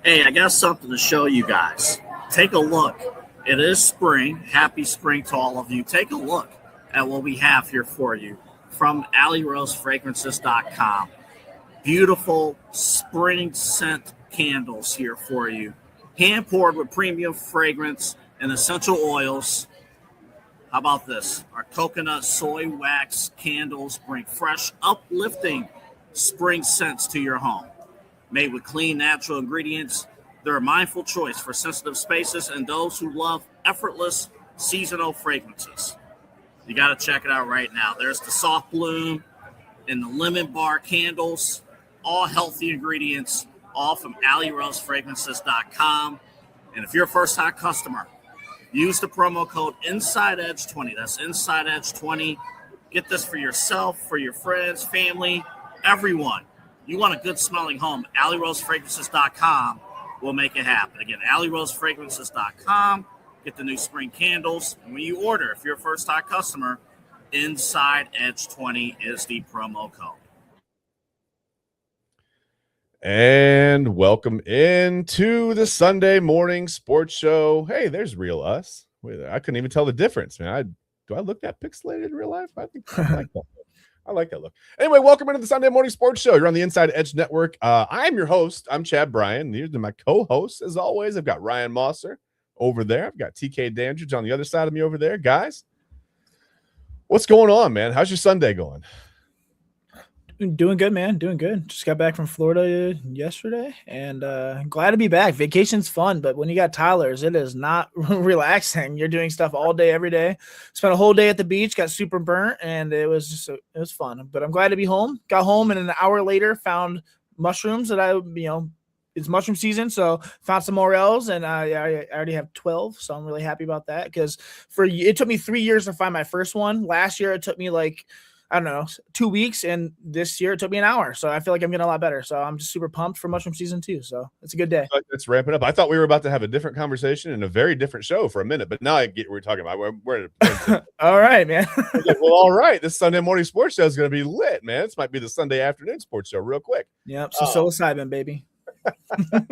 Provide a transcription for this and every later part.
Hey, I got something to show you guys. Take a look. It is spring. Happy spring to all of you. Take a look at what we have here for you from AlleyRoseFragrances.com. Beautiful spring scent candles here for you. Hand poured with premium fragrance and essential oils. How about this? Our coconut soy wax candles bring fresh, uplifting spring scents to your home. Made with clean, natural ingredients, they're a mindful choice for sensitive spaces and those who love effortless seasonal fragrances. You got to check it out right now. There's the soft bloom and the lemon bar candles, all healthy ingredients, all from AlleyRoseFragrances.com. And if you're a first-time customer, use the promo code InsideEdge20. That's InsideEdge20. Get this for yourself, for your friends, family, everyone. You want a good smelling home, AlleyRoseFragrances.com will make it happen. Again, AlleyRoseFragrances.com. Get the new spring candles. And when you order, if you're a first-time customer, InsideEdge20 is the promo code. And welcome into the Sunday morning sports show. Hey, there's real us. Wait, I couldn't even tell the difference, man. Do I look that pixelated in real life? I think I like that. I like that look. Anyway, welcome into the Sunday morning sports show. You're on the Inside Edge Network. I'm your host. I'm Chad Bryan. These are my co-hosts, as always. I've got Ryan Mossor over there. I've got TK Dandridge on the other side of me over there. Guys, what's going on, man? How's your Sunday going? Doing good, man. Doing good. Just got back from Florida yesterday, and glad to be back. Vacation's fun, but when you got toddlers, it is not relaxing. You're doing stuff all day, every day. Spent a whole day at the beach, got super burnt, and it was fun. But I'm glad to be home. Got home, and an hour later, found mushrooms that it's mushroom season, so found some morels, and I already have 12, so I'm really happy about that because it took me 3 years to find my first one. Last year, it took me 2 weeks, and this year it took me an hour. So I feel like I'm getting a lot better. So I'm just super pumped for mushroom season 2. So it's a good day. Let's ramp it up. I thought we were about to have a different conversation and a very different show for a minute, but now I get what we're talking about. We're all right, man. Well, all right. This Sunday morning sports show is going to be lit, man. This might be the Sunday afternoon sports show real quick. Yep. So psilocybin, baby. Go.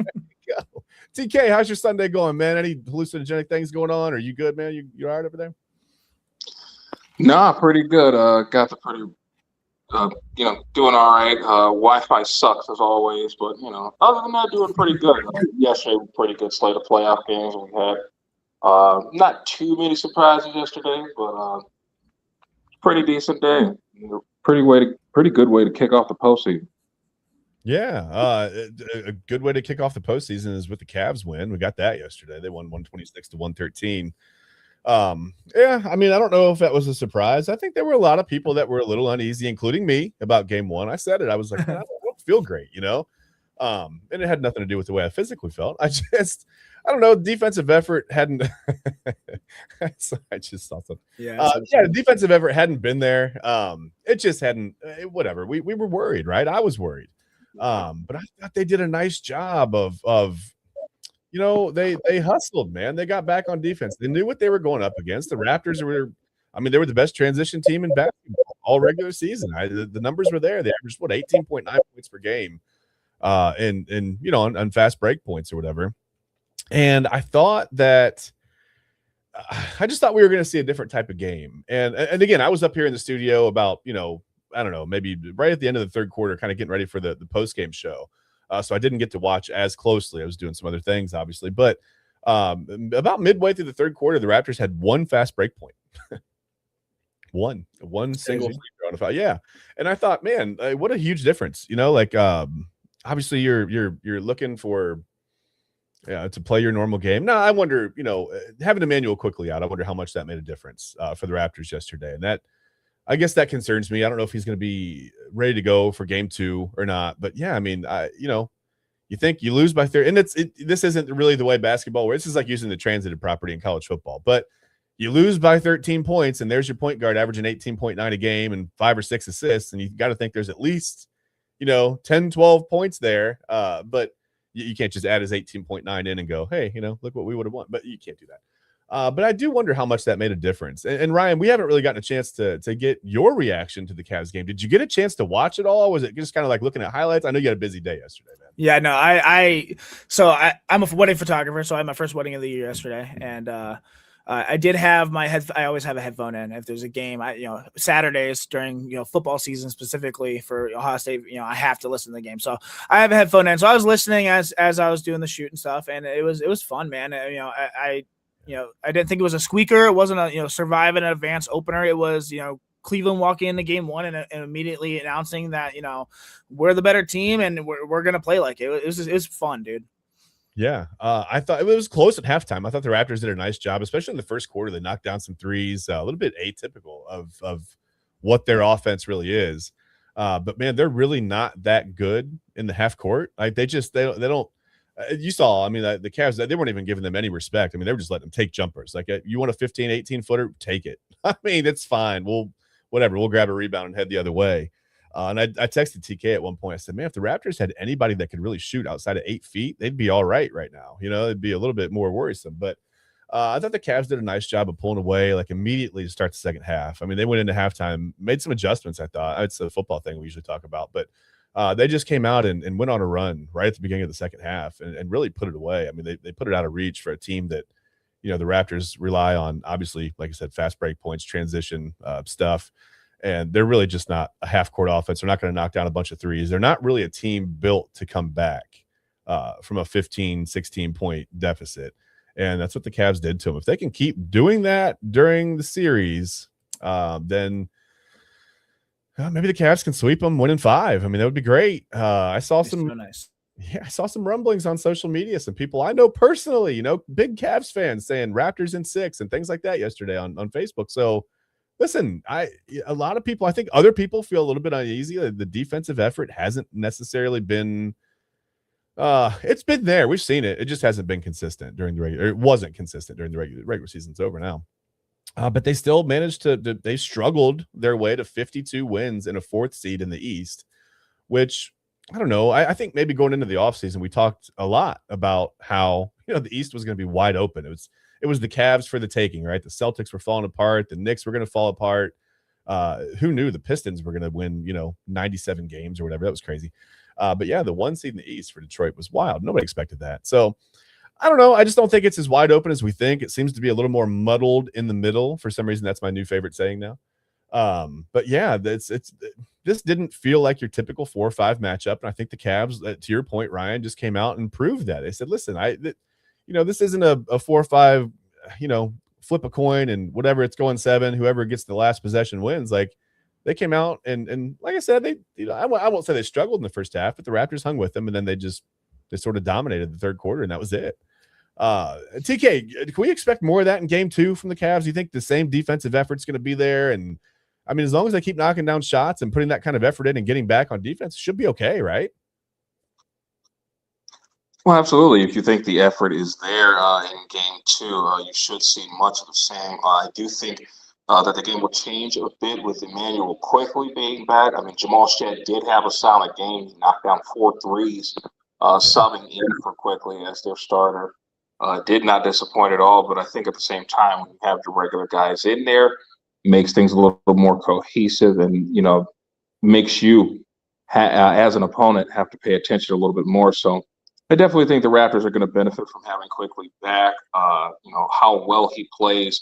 TK, how's your Sunday going, man? Any hallucinogenic things going on? Are you good, man? You all right over there? Nah, pretty good. Got the pretty, doing all right. Wi-Fi sucks as always, but other than that, doing pretty good. Yesterday, pretty good slate of playoff games we had. Not too many surprises yesterday, but pretty decent day. Pretty good way to kick off the postseason. Yeah, a good way to kick off the postseason is with the Cavs win. We got that yesterday. They won 126-113. Yeah, I mean, I don't know if that was a surprise. I think there were a lot of people that were a little uneasy, including me, about game one. I said it. I was like, I don't feel great, and it had nothing to do with the way I physically felt. I don't know. Defensive effort hadn't. I just saw something. The defensive effort hadn't been there. It just hadn't. Whatever. We were worried, right? I was worried. But I thought they did a nice job of they hustled, man. They got back on defense. They knew what they were going up against. The Raptors they were the best transition team in basketball all regular season. The numbers were there. They averaged 18.9 points per game, on fast break points or whatever. And I thought that I just thought we were going to see a different type of game. And again, I was up here in the studio about I don't know, maybe right at the end of the third quarter, kind of getting ready for the post game show. So I didn't get to watch as closely. I was doing some other things, obviously. But about midway through the third quarter, the Raptors had one fast break point. one single free throw on a foul. Yeah. And I thought, man, what a huge difference. Obviously you're looking for to play your normal game. Now, I wonder, having Emmanuel quickly out, I wonder how much that made a difference for the Raptors yesterday. And that, I guess that concerns me. I don't know if he's going to be ready to go for game 2 or not. But yeah, I mean, you think you lose by 30, and this isn't really the way basketball works. This is like using the transitive property in college football. But you lose by 13 points, and there's your point guard averaging 18.9 a game and 5 or 6 assists, and you got to think there's at least 10, 12 points there. But you can't just add his 18.9 in and go, hey, look what we would have won. But you can't do that. But I do wonder how much that made a difference. And Ryan, we haven't really gotten a chance to get your reaction to the Cavs game. Did you get a chance to watch it all? Was it just kind of like looking at highlights? I know you had a busy day yesterday, man. Yeah, no, I'm a wedding photographer, so I had my first wedding of the year yesterday, and I did have I always have a headphone in if there's a game. Saturdays during football season specifically for Ohio State, I have to listen to the game, so I have a headphone in. So I was listening as I was doing the shoot and stuff, and it was fun, man. I didn't think it was a squeaker. It wasn't a survive an advanced opener. It was Cleveland walking into game one and immediately announcing that we're the better team and we're gonna play like it. It was fun, dude. Yeah, I thought it was close at halftime. I thought the Raptors did a nice job, especially in the first quarter. They knocked down some threes, a little bit atypical of what their offense really is. But man, they're really not that good in the half court. Like they don't. You saw, I mean, the Cavs, they weren't even giving them any respect. I mean, they were just letting them take jumpers. Like, you want a 15, 18-footer? Take it. I mean, it's fine. We'll grab a rebound and head the other way. And I texted TK at one point. I said, man, if the Raptors had anybody that could really shoot outside of 8 feet, they'd be all right now. It'd be a little bit more worrisome. But I thought the Cavs did a nice job of pulling away, like, immediately to start the second half. I mean, they went into halftime, made some adjustments, I thought. It's a football thing we usually talk about. But they just came out and went on a run right at the beginning of the second half and really put it away. I mean, they put it out of reach for a team that, the Raptors rely on, obviously, like I said, fast break points, transition stuff. And they're really just not a half-court offense. They're not going to knock down a bunch of threes. They're not really a team built to come back from a 15, 16-point deficit. And that's what the Cavs did to them. If they can keep doing that during the series, then maybe the Cavs can sweep them 1-5. I mean, that would be great. I saw some rumblings on social media. Some people I know personally, big Cavs fans saying Raptors in 6 and things like that yesterday on Facebook. So, listen, a lot of people, I think other people feel a little bit uneasy. The defensive effort hasn't necessarily been it's been there. We've seen it. It just hasn't been consistent during the regular. It wasn't consistent during the regular season's over now. But they still managed they struggled their way to 52 wins and a 4th seed in the East, which I don't know. I think maybe going into the offseason, we talked a lot about how, the East was going to be wide open. It was the Cavs for the taking, right? The Celtics were falling apart. The Knicks were going to fall apart. Who knew the Pistons were going to win, 97 games or whatever? That was crazy. But yeah, the 1 seed in the East for Detroit was wild. Nobody expected that. So I don't know. I just don't think it's as wide open as we think. It seems to be a little more muddled in the middle. For some reason, that's my new favorite saying now. But yeah, this didn't feel like your typical 4 or 5 matchup. And I think the Cavs, to your point, Ryan, just came out and proved that. They said, listen, this isn't a 4 or 5, flip a coin and whatever, it's going 7, whoever gets the last possession wins. Like, they came out and like I said, I won't say they struggled in the first half, but the Raptors hung with them, and then they sort of dominated the third quarter, and that was it. TK, can we expect more of that in game 2 from the Cavs? Do you think the same defensive effort's going to be there? And I mean, as long as they keep knocking down shots and putting that kind of effort in and getting back on defense, it should be okay, right? Well, absolutely. If you think the effort is there in game 2, you should see much of the same. I do think that the game will change a bit with Emmanuel quickly being back. I mean, Jamal Shead did have a solid game. He knocked down 4 threes, subbing in for Quickly as their starter. Did not disappoint at all, but I think at the same time, when you have the regular guys in there, makes things a little more cohesive and, makes you, as an opponent, have to pay attention a little bit more. So I definitely think the Raptors are going to benefit from having Quickly back. How well he plays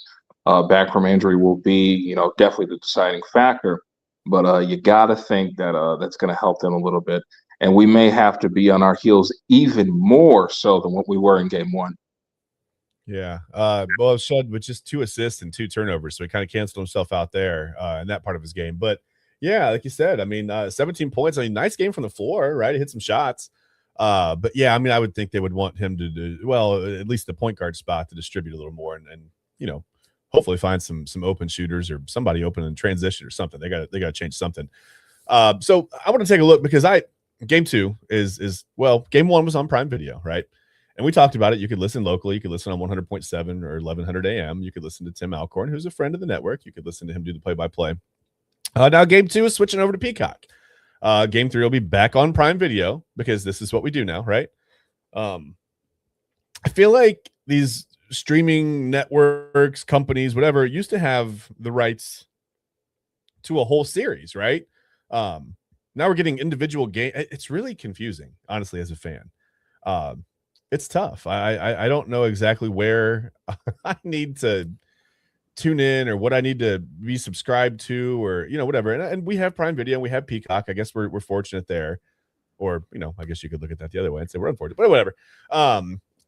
back from injury will be, definitely the deciding factor. But you got to think that that's going to help them a little bit. And we may have to be on our heels even more so than what we were in game 1. Yeah. Well, Shead with just 2 assists and 2 turnovers, so he kind of canceled himself out there in that part of his game. But yeah, like you said, I mean, 17 points. I mean, nice game from the floor, right? He hit some shots. But yeah, I mean, I would think they would want him to do well, at least the point guard spot, to distribute a little more and hopefully find some open shooters or somebody open in transition or something. They got to change something. So I want to take a look because game 2 is game 1 was on Prime Video, right? And we talked about it. You could listen locally. You could listen on 100.7 or 1100 AM. You could listen to Tim Alcorn, who's a friend of the network. You could listen to him do the play-by-play. Now game 2 is switching over to Peacock. Game 3 will be back on Prime Video because this is what we do now, right? I feel like these streaming networks, companies, whatever, used to have the rights to a whole series, right? Now we're getting individual game. It's really confusing, honestly, as a fan. It's tough. I don't know exactly where I need to tune in or what I need to be subscribed to, or whatever. And we have Prime Video and we have Peacock. I guess we're fortunate there. Or I guess you could look at that the other way and say we're unfortunate, but whatever.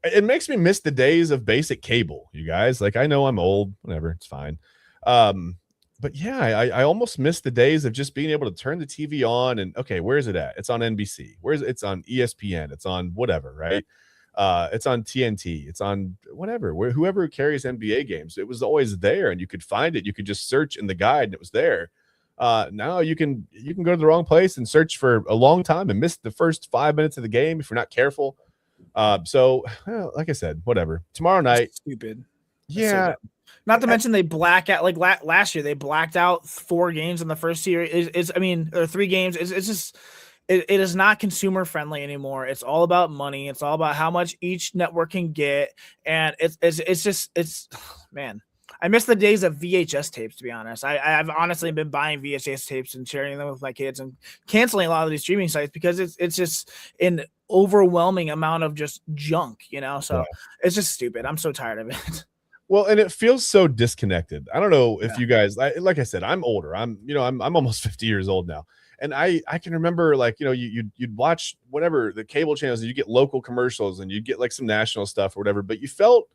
It makes me miss the days of basic cable, you guys. Like, I know I'm old, whatever, it's fine. But yeah, I almost miss the days of just being able to turn the TV on and, okay, where's it at? It's on NBC. It's on ESPN. It's on whatever, right? It's on TNT. It's on whatever. Whoever carries NBA games, it was always there, and you could find it. You could just search in the guide, and it was there. Now you can go to the wrong place and search for a long time and miss the first 5 minutes of the game if you're not careful. So like I said, whatever. Tomorrow night, stupid. Yeah. Not to mention they black out, like last year they blacked out 4 games in the first series. Or 3 games. It's just it is not consumer friendly anymore. It's all about money. It's all about how much each network can get, and it's man. I miss the days of VHS tapes, to be honest. I've honestly been buying VHS tapes and sharing them with my kids and canceling a lot of these streaming sites because it's just an overwhelming amount of just junk, So It's just stupid. I'm so tired of it. Well, and it feels so disconnected. I don't know if you guys, like I said, I'm older. I'm almost 50 years old now. And I can remember, like, you'd watch whatever the cable channels, and you get local commercials and you get like some national stuff or whatever, but you felt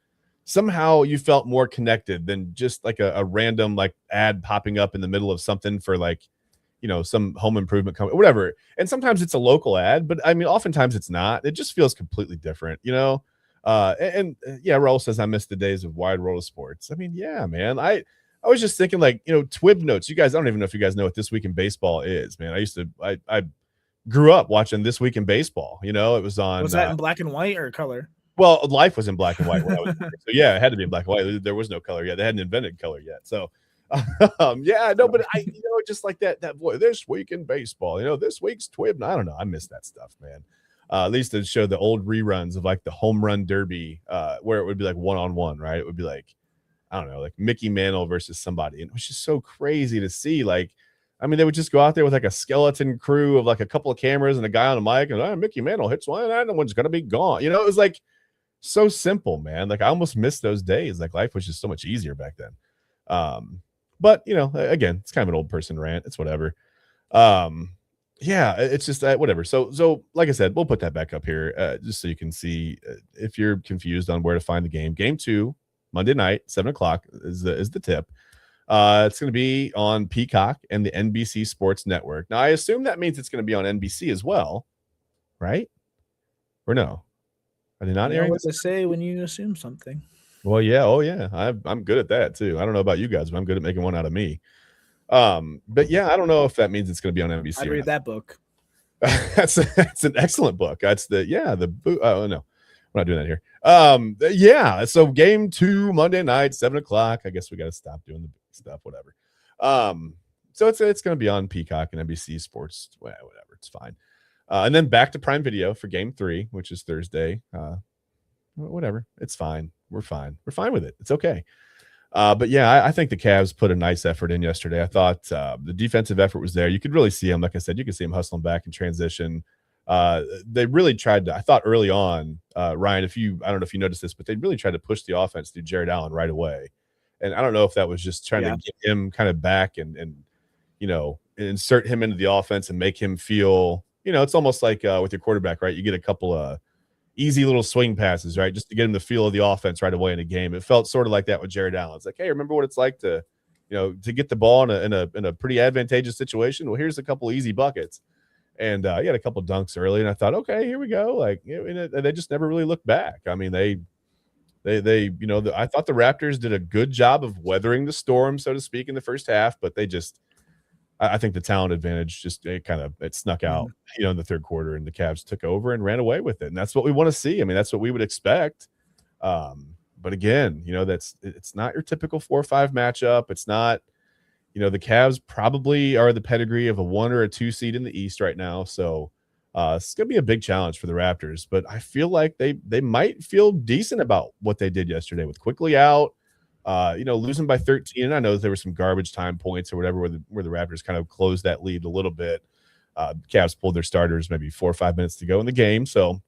more connected than just like a random like ad popping up in the middle of something for like, some home improvement company, whatever. And sometimes it's a local ad, but I mean, oftentimes it's not. It just feels completely different, yeah, Raul says, I miss the days of Wide World of Sports. I mean, yeah, man. I was just thinking, like, Twib Notes. You guys, I don't even know if you guys know what This Week in Baseball is, man. I grew up watching This Week in Baseball. It was on. Was that in black and white or color? Well, life was in black and white when I was there. So yeah, it had to be in black and white. There was no color yet. They hadn't invented color yet. So yeah, no, but I just like that voice. This Week in Baseball, this week's Twib. I don't know. I miss that stuff, man. At least to show the old reruns of like the home run derby, where it would be like 1-on-1, right? It would be like, I don't know, like Mickey Mantle versus somebody. And it was just so crazy to see. Like, I mean, they would just go out there with like a skeleton crew of like a couple of cameras and a guy on a mic, and Mickey Mantle hits one, and that one's gonna be gone. It was like so simple, man. Like, I almost miss those days. Like, life was just so much easier back then. But again, it's kind of an old person rant. It's whatever. Yeah, it's just whatever. So like I said, we'll put that back up here just so you can see if you're confused on where to find the game. Game 2, Monday night, 7:00 is the tip. It's going to be on Peacock and the NBC Sports Network. Now, I assume that means it's going to be on NBC as well, right? Or no? Are they not airing? What to say when you assume something? Well, yeah. Oh, yeah. I'm good at that too. I don't know about you guys, but I'm good at making one out of me. But yeah, I don't know if that means it's going to be on NBC. I'd read that book. That's an excellent book. That's oh no, we're not doing that here. Yeah. So game 2, Monday night, 7:00. I guess we got to stop doing the stuff, whatever. So it's going to be on Peacock and NBC Sports, whatever. It's fine. And then back to Prime Video for game 3, which is Thursday. Whatever. It's fine. We're fine. We're fine with it. It's okay. But yeah, I think the Cavs put a nice effort in yesterday. I thought the defensive effort was there. You could really see them. Like I said, you could see them hustling back in transition. They really tried to, I thought early on, Ryan, I don't know if you noticed this, but they really tried to push the offense through Jared Allen right away. And I don't know if that was just trying to get him kind of back and insert him into the offense and make him feel, it's almost like with your quarterback, right? You get a couple of easy little swing passes, right? Just to get him the feel of the offense right away in a game. It felt sort of like that with Jared Allen. It's like, hey, remember what it's like to get the ball in a pretty advantageous situation? Well, here's a couple easy buckets. And he had a couple dunks early, and I thought, okay, here we go. Like, and they just never really looked back. I mean, I thought the Raptors did a good job of weathering the storm, so to speak, in the first half, but I think the talent advantage it snuck out, in the third quarter, and the Cavs took over and ran away with it. And that's what we want to see. I mean, that's what we would expect. But again, it's not your typical 4-5 matchup. It's not, the Cavs probably are the pedigree of a 1 or a 2 seed in the East right now. So It's going to be a big challenge for the Raptors, but I feel like they might feel decent about what they did yesterday with quickly out, losing by 13. And I know there were some garbage time points or whatever where the Raptors kind of closed that lead a little bit. Cavs pulled their starters maybe 4 or 5 minutes to go in the game. So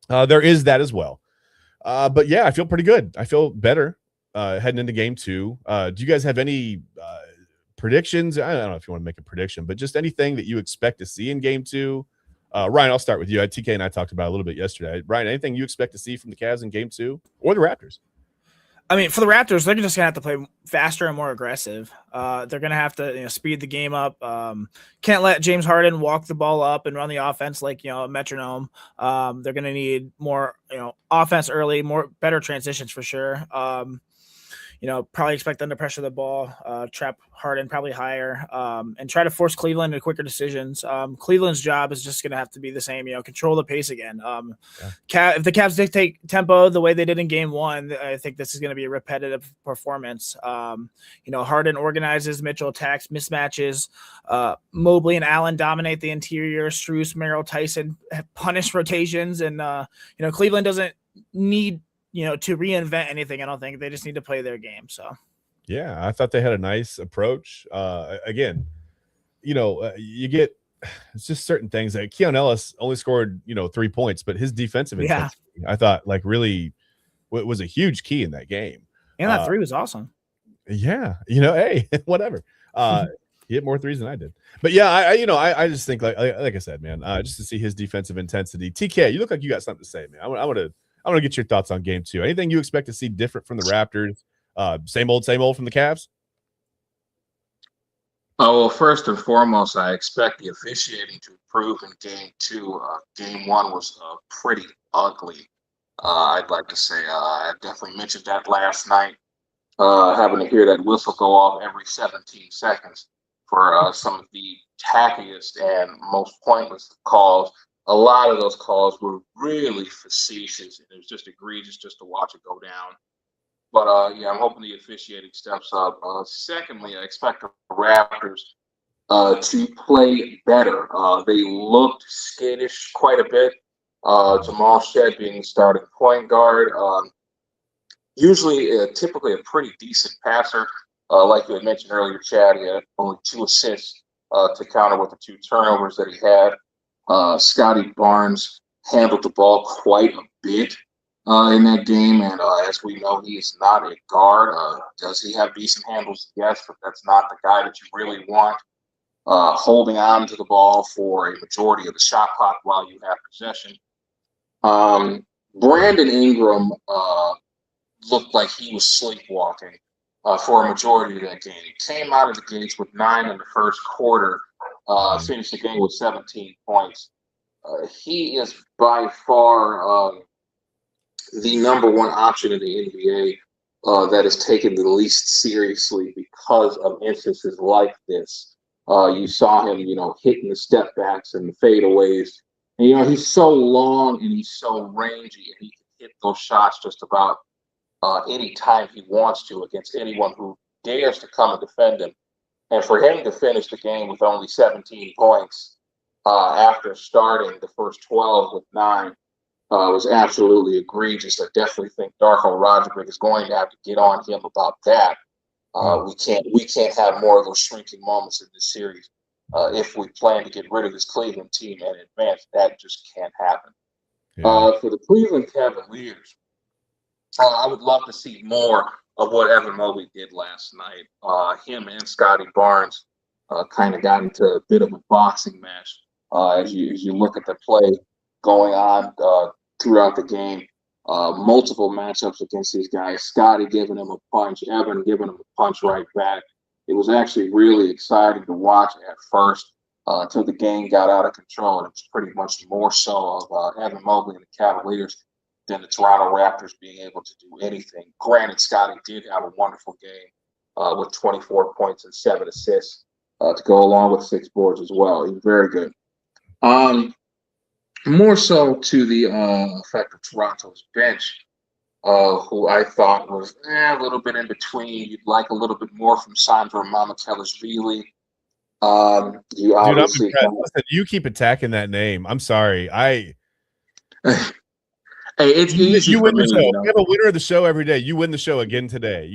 there is that as well. But yeah, I feel pretty good. I feel better heading into game 2. Do you guys have any predictions? I don't know if you want to make a prediction, but just anything that you expect to see in game 2. Ryan, I'll start with you. TK and I talked about it a little bit yesterday. Ryan, anything you expect to see from the Cavs in game 2 or the Raptors? I mean, for the Raptors, they're just going to have to play faster and more aggressive. They're going to have to speed the game up. Can't let James Harden walk the ball up and run the offense like, a metronome. They're going to need more, offense early, better transitions for sure. Probably expect them to pressure the ball, trap Harden probably higher, and try to force Cleveland into quicker decisions. Cleveland's job is just going to have to be the same, control the pace again. If the Cavs dictate tempo the way they did in game 1, I think this is going to be a repetitive performance. Harden organizes, Mitchell attacks, mismatches. Mobley and Allen dominate the interior. Strus, Merrill, Tyson punish rotations, and Cleveland doesn't need to reinvent anything. I don't think they just need to play their game. So, yeah, I thought they had a nice approach. Again, you get it's just certain things. Like Keon Ellis only scored 3 points, but his defensive intensity, I thought, really was a huge key in that game. And that 3 was awesome. Yeah, hey, whatever. He hit more threes than I did. But yeah, I just think like I said, man, just to see his defensive intensity. TK, you look like you got something to say, man. I want to get your thoughts on game 2. Anything you expect to see different from the Raptors? Same old from the Cavs? Oh, well, first and foremost, I expect the officiating to improve in game 2. Game 1 was pretty ugly. I'd like to say I definitely mentioned that last night, having to hear that whistle go off every 17 seconds for some of the tackiest and most pointless calls. A lot of those calls were really facetious, and it was just egregious just to watch it go down. But, I'm hoping the officiating steps up. Secondly, I expect the Raptors to play better. They looked skittish quite a bit. Jamal Shed being the starting point guard. Typically a pretty decent passer. Like you had mentioned earlier, Chad, he had only 2 assists to counter with the 2 turnovers that he had. Scotty Barnes handled the ball quite a bit in that game, and as we know, he is not a guard. Does he have decent handles? Yes, but that's not the guy that you really want holding on to the ball for a majority of the shot clock while you have possession. Brandon Ingram looked like he was sleepwalking for a majority of that game. He came out of the gates with 9 in the first quarter. Finished the game with 17 points. He is by far the number 1 option in the NBA that is taken the least seriously because of instances like this. You saw him, hitting the step backs and the fadeaways. And, he's so long and he's so rangy, and he can hit those shots just about any time he wants to against anyone who dares to come and defend him. And for him to finish the game with only 17 points after starting the first 12 with 9 was absolutely egregious. I definitely think Darko Rajovic is going to have to get on him about that. We can't have more of those shrinking moments in this series. If we plan to get rid of this Cleveland team and advance, that just can't happen. Yeah. For the Cleveland Cavaliers, I would love to see more of what Evan Mobley did last night. Him and Scotty Barnes kind of got into a bit of a boxing match as you look at the play going on throughout the game. Multiple matchups against these guys. Scotty giving him a punch, Evan giving him a punch right back. It was actually really exciting to watch at first until the game got out of control. And it was pretty much more so of Evan Mobley and the Cavaliers than the Toronto Raptors being able to do anything. Granted, Scotty did have a wonderful game with 24 points and 7 assists to go along with 6 boards as well. He was very good. More so to the effect of Toronto's bench, who I thought was a little bit in between. You'd like a little bit more from Sandro Mamukelashvili. You Dude, I'm obviously impressed. Listen, you keep attacking that name. I'm sorry. Hey, it's easy You for win the me, show. you know. We have a winner of the show every day. You win the show again today.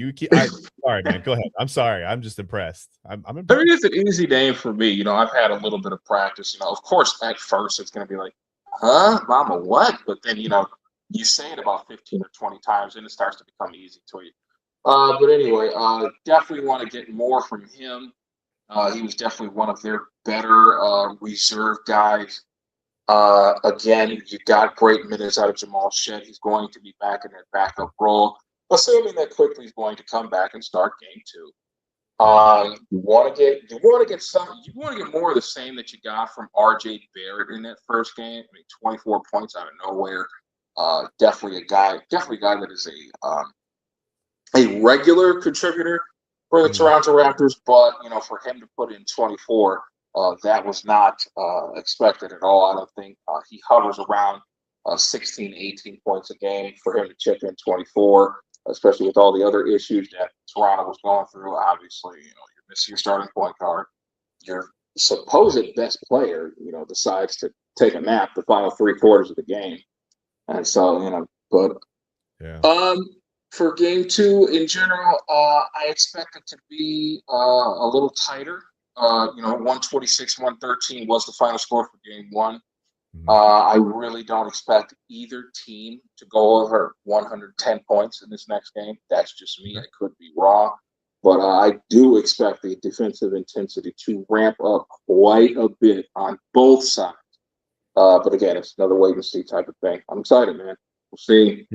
Sorry, man. Go ahead. I'm sorry. I'm just impressed. I'm I impressed. mean, it's an easy name for me. You know, I've had a little bit of practice. You know, of course, at first it's going to be like, huh, mama, what? But then, you know, you say it about 15 or 20 times and it starts to become easy to you. But anyway, definitely want to get more from him. He was definitely one of their better reserve guys. Again, you got great minutes out of Jamal Shed. He's going to be back in that backup role, assuming that quickly he's going to come back and start game 2. You want to get more of the same that you got from RJ Barrett in that first game. I mean, 24 points out of nowhere. Definitely a guy that is a regular contributor for the Toronto Raptors, but you know, for him to put in 24, that was not expected at all. I don't think he hovers around 16, 18 points a game. For him to chip in 24, especially with all the other issues that Toronto was going through. Obviously, you know, you're missing your starting point guard. Your supposed best player, you know, decides to take a nap the final 3 quarters of the game. And so, you know, but for game 2 in general, I expect it to be a little tighter. You know, 126-113 was the final score for game 1. I really don't expect either team to go over 110 points in this next game. That's just me. I could be wrong. But I do expect the defensive intensity to ramp up quite a bit on both sides. But again, it's another wait and see type of thing. I'm excited, man. We'll see.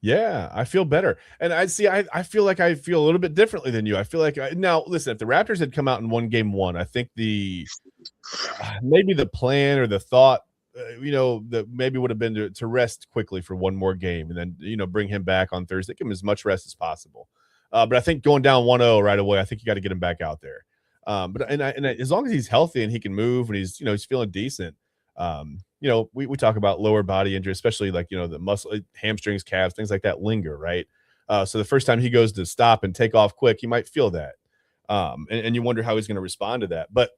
Yeah, I feel better. And I feel like I feel a little bit differently than you. I feel like now listen, if the Raptors had come out and won game 1, I think maybe the plan or the thought, you know, that maybe would have been to rest quickly for one more game and then, you know, bring him back on Thursday, give him as much rest as possible. But I think going down 1-0 right away, I think you got to get him back out there. But as long as he's healthy and he can move and he's, you know, he's feeling decent, you know, we talk about lower body injury, especially like, you know, the muscle, hamstrings, calves, things like that linger, right? So the first time he goes to stop and take off quick, he might feel that. And you wonder how he's going to respond to that. But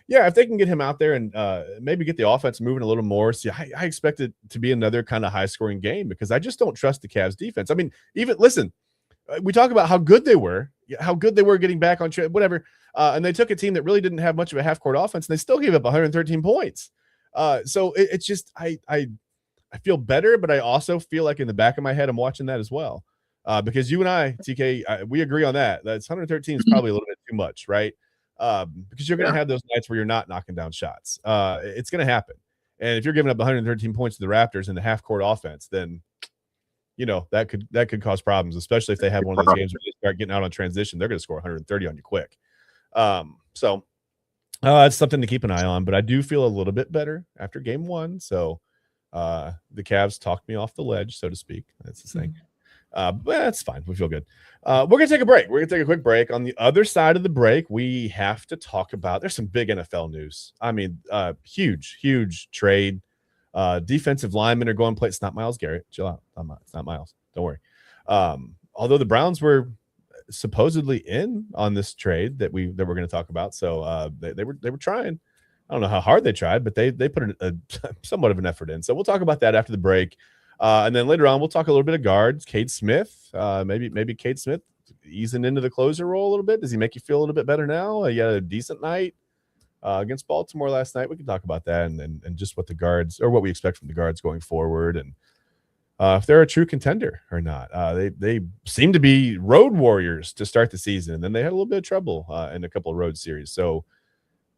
yeah, if they can get him out there and maybe get the offense moving a little more, I expect it to be another kind of high scoring game because I just don't trust the Cavs defense. I mean, even listen, we talk about how good they were getting back on track, whatever. And they took a team that really didn't have much of a half court offense and they still gave up 113 points. So it's just, I feel better, but I also feel like in the back of my head, I'm watching that as well. Because you and I, TK, we agree on that. That's 113 is probably a little bit too much, right? Because you're going to have those nights where you're not knocking down shots. It's going to happen. And if you're giving up 113 points to the Raptors in the half court offense, then, you know, that could cause problems, especially if they have one of those games where they start getting out on transition, they're going to score 130 on you quick. So it's something to keep an eye on, but I do feel a little bit better after game 1. So the Cavs talked me off the ledge, so to speak. That's the thing. But that's fine. We feel good. We're going to take a break. We're going to take a quick break. On the other side of the break, we have to talk about, there's some big NFL news. I mean, huge trade. Defensive linemen are going to play. It's not Myles Garrett. Chill out. It's not Myles. Don't worry. Although the Browns were supposedly in on this trade that we're going to talk about. So they were trying. I don't know how hard they tried, but they put a somewhat of an effort in. So we'll talk about that after the break. And then later on, we'll talk a little bit of guards. Cade Smith, maybe Cade Smith easing into the closer role a little bit. Does he make you feel a little bit better now? You had a decent night against Baltimore last night. We can talk about that and just what the guards or what we expect from the guards going forward, and if they're a true contender or not. They seem to be road warriors to start the season, and then they had a little bit of trouble in a couple of road series. So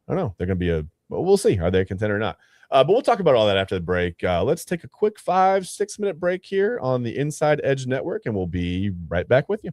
I don't know. They're going to be we'll see. Are they a contender or not? But we'll talk about all that after the break. Let's take a quick 5-6 minute break here on the Inside Edge Network, and we'll be right back with you.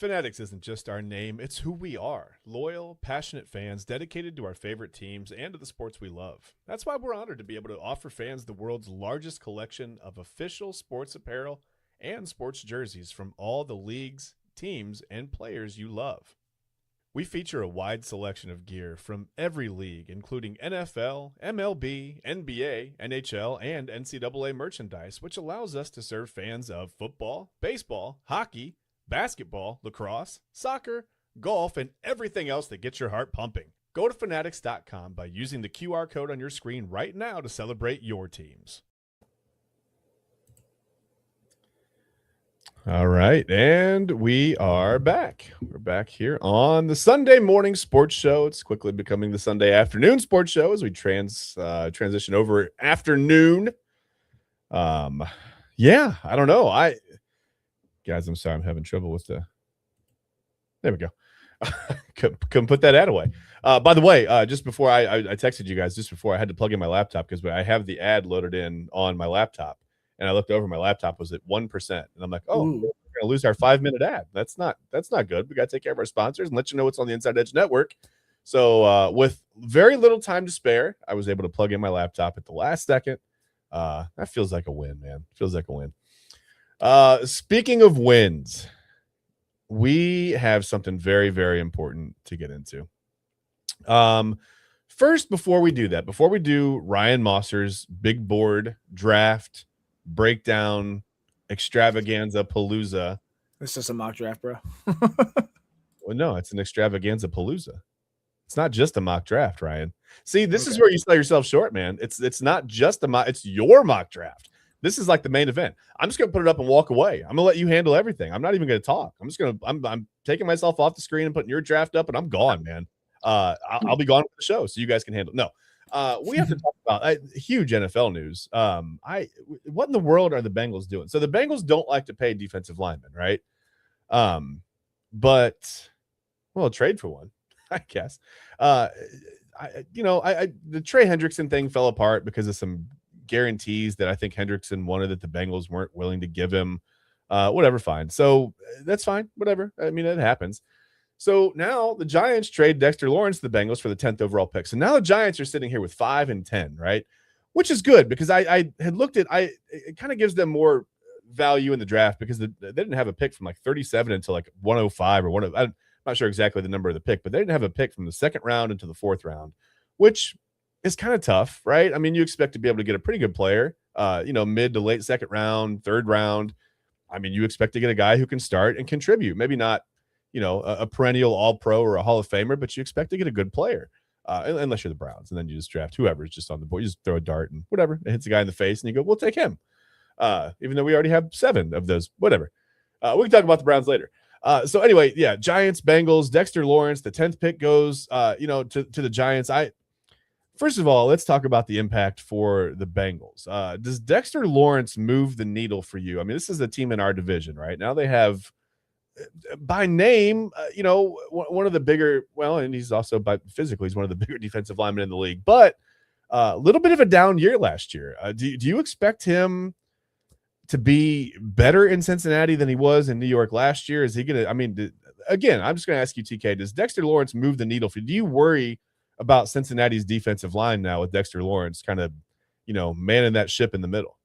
Fanatics isn't just our name, it's who we are. Loyal, passionate fans dedicated to our favorite teams and to the sports we love. That's why we're honored to be able to offer fans the world's largest collection of official sports apparel and sports jerseys from all the leagues, teams, and players you love. We feature a wide selection of gear from every league, including NFL, MLB, NBA, NHL, and NCAA merchandise, which allows us to serve fans of football, baseball, hockey, basketball, lacrosse, soccer, golf, and everything else that gets your heart pumping. Go to fanatics.com by using the QR code on your screen right now to celebrate your teams. All right, and we are back. We're back here on the Sunday morning sports show. It's quickly becoming the Sunday afternoon sports show as we transition over afternoon. Yeah, I don't know. Guys, I'm sorry, I'm having trouble with the. There we go. Couldn't put that ad away. By the way, just before I texted you guys, just before I had to plug in my laptop because I have the ad loaded in on my laptop. And I looked over, my laptop was at 1%. And I'm like, oh, we're going to lose our 5-minute ad. That's not good. We got to take care of our sponsors and let you know what's on the Inside Edge Network. So with very little time to spare, I was able to plug in my laptop at the last second. That feels like a win, man. Feels like a win. Speaking of wins, we have something very, very important to get into. First, before we do that, before we do Ryan Mossor's big board draft breakdown extravaganza palooza. This is a mock draft, bro. Well, no, it's an extravaganza palooza. It's not just a mock draft, Ryan. See, this is where you sell yourself short, man. It's not just a mock, it's your mock draft. This is like the main event. I'm just gonna put it up and walk away. I'm gonna let you handle everything. I'm not even gonna talk. I'm taking myself off the screen and putting your draft up, and I'm gone, man. I'll be gone with the show, so you guys can handle. No. We have to talk about huge NFL news. What in the world are the Bengals doing? So the Bengals don't like to pay defensive linemen, right? But trade for one, I guess. The Trey Hendrickson thing fell apart because of some guarantees that I think Hendrickson wanted that the Bengals weren't willing to give him. Whatever, fine. So that's fine. Whatever. I mean, it happens. So now the Giants trade Dexter Lawrence to the Bengals for the 10th overall pick. So now the Giants are sitting here with 5 and 10, right? Which is good because I had looked at it kind of gives them more value in the draft because they didn't have a pick from like 37 until like 105 or I'm not sure exactly the number of the pick, but they didn't have a pick from the second round into the 4th round, which is kind of tough, right? I mean, you expect to be able to get a pretty good player, mid to late 2nd round, 3rd round. I mean, you expect to get a guy who can start and contribute, maybe not a perennial all-pro or a Hall of Famer, but you expect to get a good player, unless you're the Browns, and then you just draft whoever's just on the board. You just throw a dart and whatever. It hits a guy in the face, and you go, we'll take him, even though we already have 7 of those, whatever. We can talk about the Browns later. So anyway, yeah, Giants, Bengals, Dexter Lawrence, the 10th pick goes, to the Giants. First of all, let's talk about the impact for the Bengals. Does Dexter Lawrence move the needle for you? I mean, this is a team in our division, right? Now they have by name, one of the bigger, and he's also physically, he's one of the bigger defensive linemen in the league, but a little bit of a down year last year. Do you expect him to be better in Cincinnati than he was in New York last year? Is he going to, again, I'm just going to ask you, TK, does Dexter Lawrence move the needle for you? Do you worry about Cincinnati's defensive line now with Dexter Lawrence kind of, manning that ship in the middle?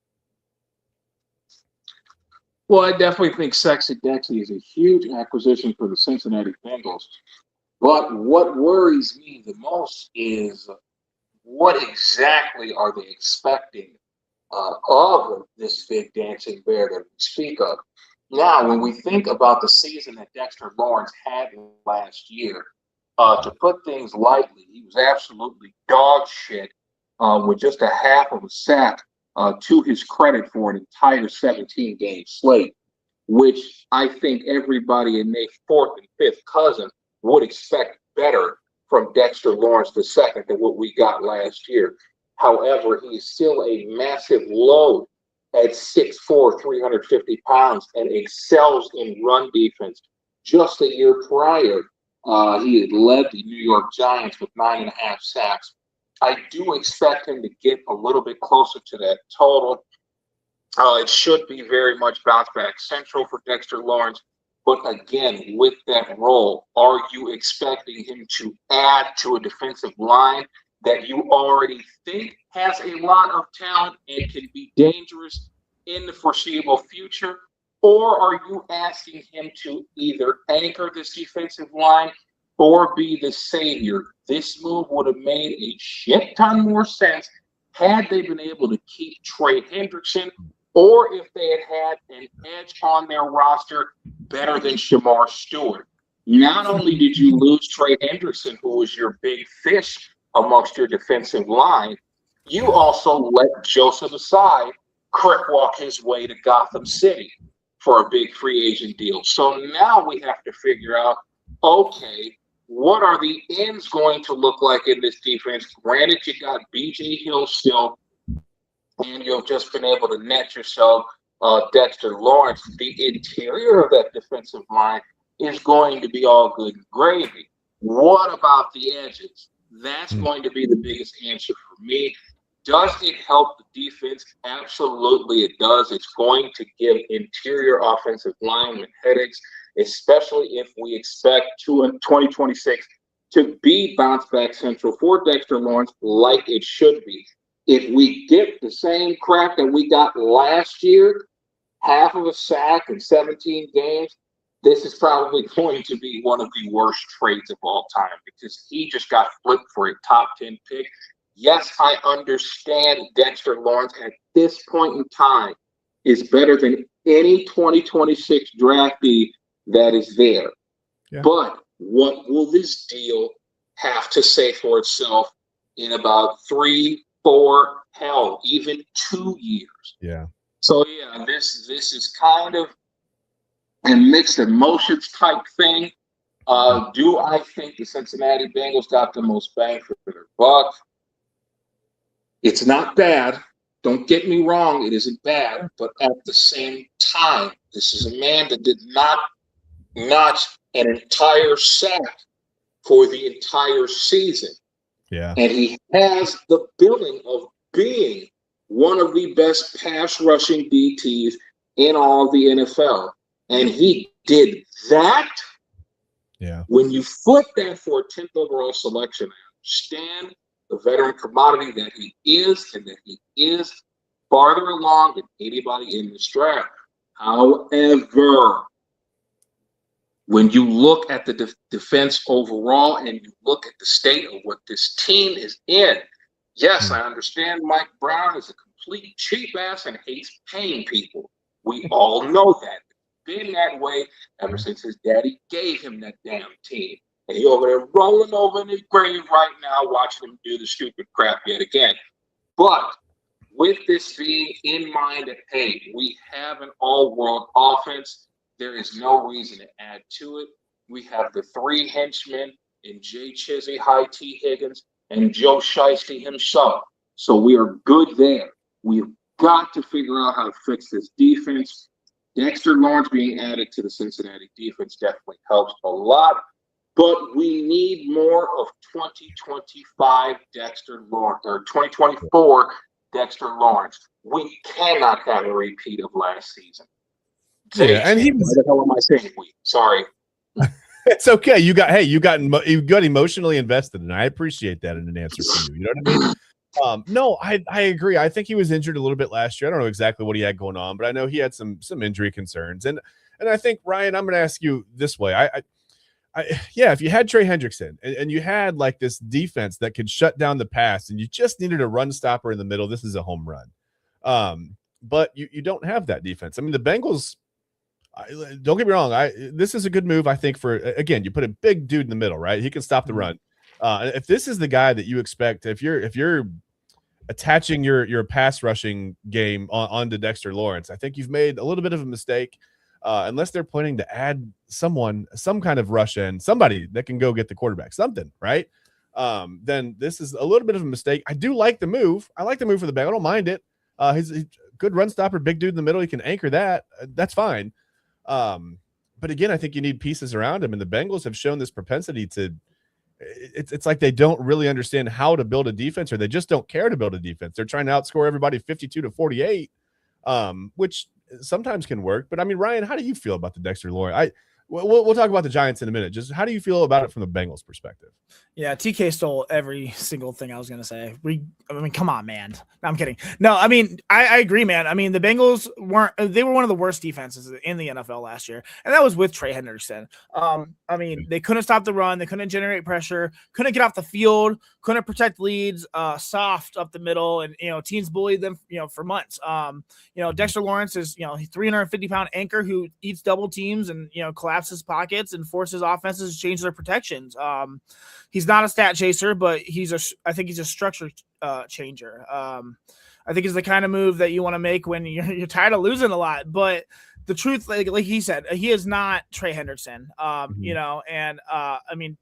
Well, I definitely think Sexy Dexy is a huge acquisition for the Cincinnati Bengals. But what worries me the most is what exactly are they expecting of this big dancing bear that we speak of? Now, when we think about the season that Dexter Lawrence had last year, to put things lightly, he was absolutely dog shit with just a half of a sack to his credit for an entire 17-game slate, which I think everybody in their 4th and 5th cousin would expect better from Dexter Lawrence II than what we got last year. However, he's still a massive load at 6'4", 350 pounds, and excels in run defense. Just a year prior, he had led the New York Giants with 9.5 sacks. I do expect him to get a little bit closer to that total. It should be very much bounce back central for Dexter Lawrence, But again, with that role, are you expecting him to add to a defensive line that you already think has a lot of talent and can be dangerous in the foreseeable future? Or are you asking him to either anchor this defensive line or be the savior? This move would have made a shit ton more sense had they been able to keep Trey Hendrickson, or if they had had an edge on their roster better than Shamar Stewart. Not only did you lose Trey Hendrickson, who was your big fish amongst your defensive line, you also let Joseph Asai crip walk his way to Gotham City for a big free agent deal. So now we have to figure out, okay, what are the ends going to look like in this defense? Granted, you got B.J. Hill still, and you've just been able to net yourself Dexter Lawrence. The interior of that defensive line is going to be all good and gravy. What about the edges? That's going to be the biggest answer for me. Does it help the defense? Absolutely it does. It's going to give interior offensive linemen headaches, especially if we expect 2026 to be bounce back central for Dexter Lawrence like it should be. If we get the same crap that we got last year, half of a sack in 17 games, this is probably going to be one of the worst trades of all time because he just got flipped for a top 10 pick. Yes, I understand Dexter Lawrence at this point in time is better than any 2026 draftee that is there. Yeah. But what will this deal have to say for itself in about 3, 4, hell, even 2 years? Yeah. So yeah, this is kind of a mixed emotions type thing. Do I think the Cincinnati Bengals got the most bang for their buck? It's not bad. Don't get me wrong. It isn't bad. But at the same time, this is a man that did not notch an entire sack for the entire season. Yeah. And he has the billing of being one of the best pass rushing DTs in all the NFL. And he did that. Yeah. When you flip that for a 10th overall selection, I understand the veteran commodity that he is, and that he is farther along than anybody in this draft. However, when you look at the defense overall and you look at the state of what this team is in, yes, I understand Mike Brown is a complete cheap ass and hates paying people. We all know that. It's been that way ever since his daddy gave him that damn team. And he over there rolling over in his grave right now, watching him do the stupid crap yet again. But with this being in mind that, hey, we have an all-world offense, there is no reason to add to it. We have the 3 henchmen in Jay Chizzy, High T. Higgins, and Joe Shiesty himself. So we are good there. We've got to figure out how to fix this defense. Dexter Lawrence being added to the Cincinnati defense definitely helps a lot. But we need more of 2025 Dexter Lawrence, or 2024 Dexter Lawrence. We cannot have a repeat of last season. Yeah, and he was. What the hell am I saying? Sorry. It's okay. You got emotionally invested, and I appreciate that in an answer from you. You know what I mean? No, I agree. I think he was injured a little bit last year. I don't know exactly what he had going on, but I know he had some injury concerns. And I think, Ryan, I'm going to ask you this way. Yeah, if you had Trey Hendrickson and you had like this defense that could shut down the pass and you just needed a run stopper in the middle, this is a home run. But you don't have that defense. I mean, the Bengals, don't get me wrong. This is a good move, I think, for, again, you put a big dude in the middle, right? He can stop the run. If this is the guy that you expect, if you're attaching your pass rushing game onto Dexter Lawrence, I think you've made a little bit of a mistake. Unless they're planning to add some kind of rush in, somebody that can go get the quarterback, something, right? Then this is a little bit of a mistake. I do like the move. I like the move for the Bengals. I don't mind it. He's a good run stopper, big dude in the middle. He can anchor that. That's fine. But again, I think you need pieces around him, and the Bengals have shown this propensity to. It's like they don't really understand how to build a defense, or they just don't care to build a defense. They're trying to outscore everybody 52-48, which sometimes can work. But I mean, Ryan, how do you feel about the Dexter Lawrence? we'll talk about the Giants in a minute. Just how do you feel about it from the Bengals perspective? Yeah, TK stole every single thing I was going to say. Come on, man. No, I'm kidding. No, I mean, I agree, man. I mean, the Bengals they were one of the worst defenses in the NFL last year, and that was with Trey Hendrickson. I mean, they couldn't stop the run. They couldn't generate pressure, couldn't get off the field, couldn't protect leads, soft up the middle, and, teams bullied them, for months. Dexter Lawrence is, a 350-pound anchor who eats double teams and, collapses pockets and forces offenses to change their protections. He's not a stat chaser, but I think he's a structure changer. I think it's the kind of move that you want to make when you're tired of losing a lot. But the truth, like he said, he is not Trey Hendrickson. I mean,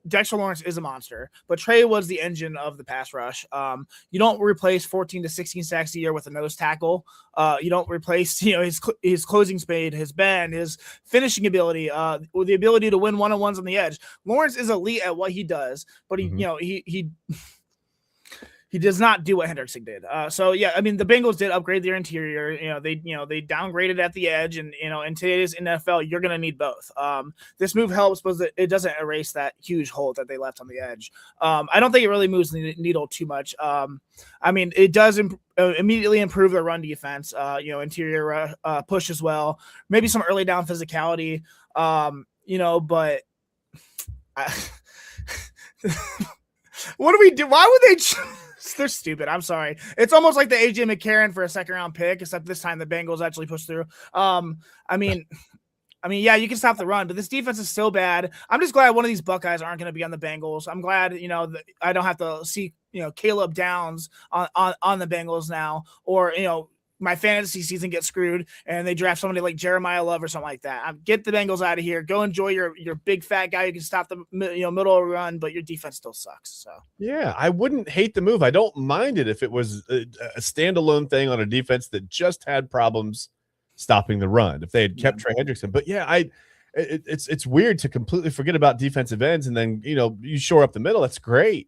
Dexter Lawrence is a monster, but Trey was the engine of the pass rush. You don't replace 14 to 16 sacks a year with a nose tackle. You don't replace, his closing speed, his bend, his finishing ability, the ability to win one-on-ones on the edge. Lawrence is elite at what he does, but he does not do what Hendrickson did. I mean, the Bengals did upgrade their interior. They downgraded at the edge, and in today's NFL, you're going to need both. This move helps, but it doesn't erase that huge hole that they left on the edge. I don't think it really moves the needle too much. I mean, it does immediately improve their run defense. Interior push as well. Maybe some early down physicality. But what do we do? Why would they? They're stupid. I'm sorry. It's almost like the AJ McCarron for a second-round pick, except this time the Bengals actually pushed through. I mean, yeah, you can stop the run, but this defense is so bad. I'm just glad one of these Buckeyes aren't going to be on the Bengals. I'm glad, that I don't have to see, Caleb Downs on the Bengals now, or, my fantasy season gets screwed and they draft somebody like Jeremiah Love or something like that. Get the Bengals out of here. Go enjoy your big fat guy who can stop the middle run, but your defense still sucks. So yeah, I wouldn't hate the move. I don't mind it if it was a standalone thing on a defense that just had problems stopping the run. If they had kept Trey Hendrickson, but yeah, it's weird to completely forget about defensive ends and then you shore up the middle. That's great.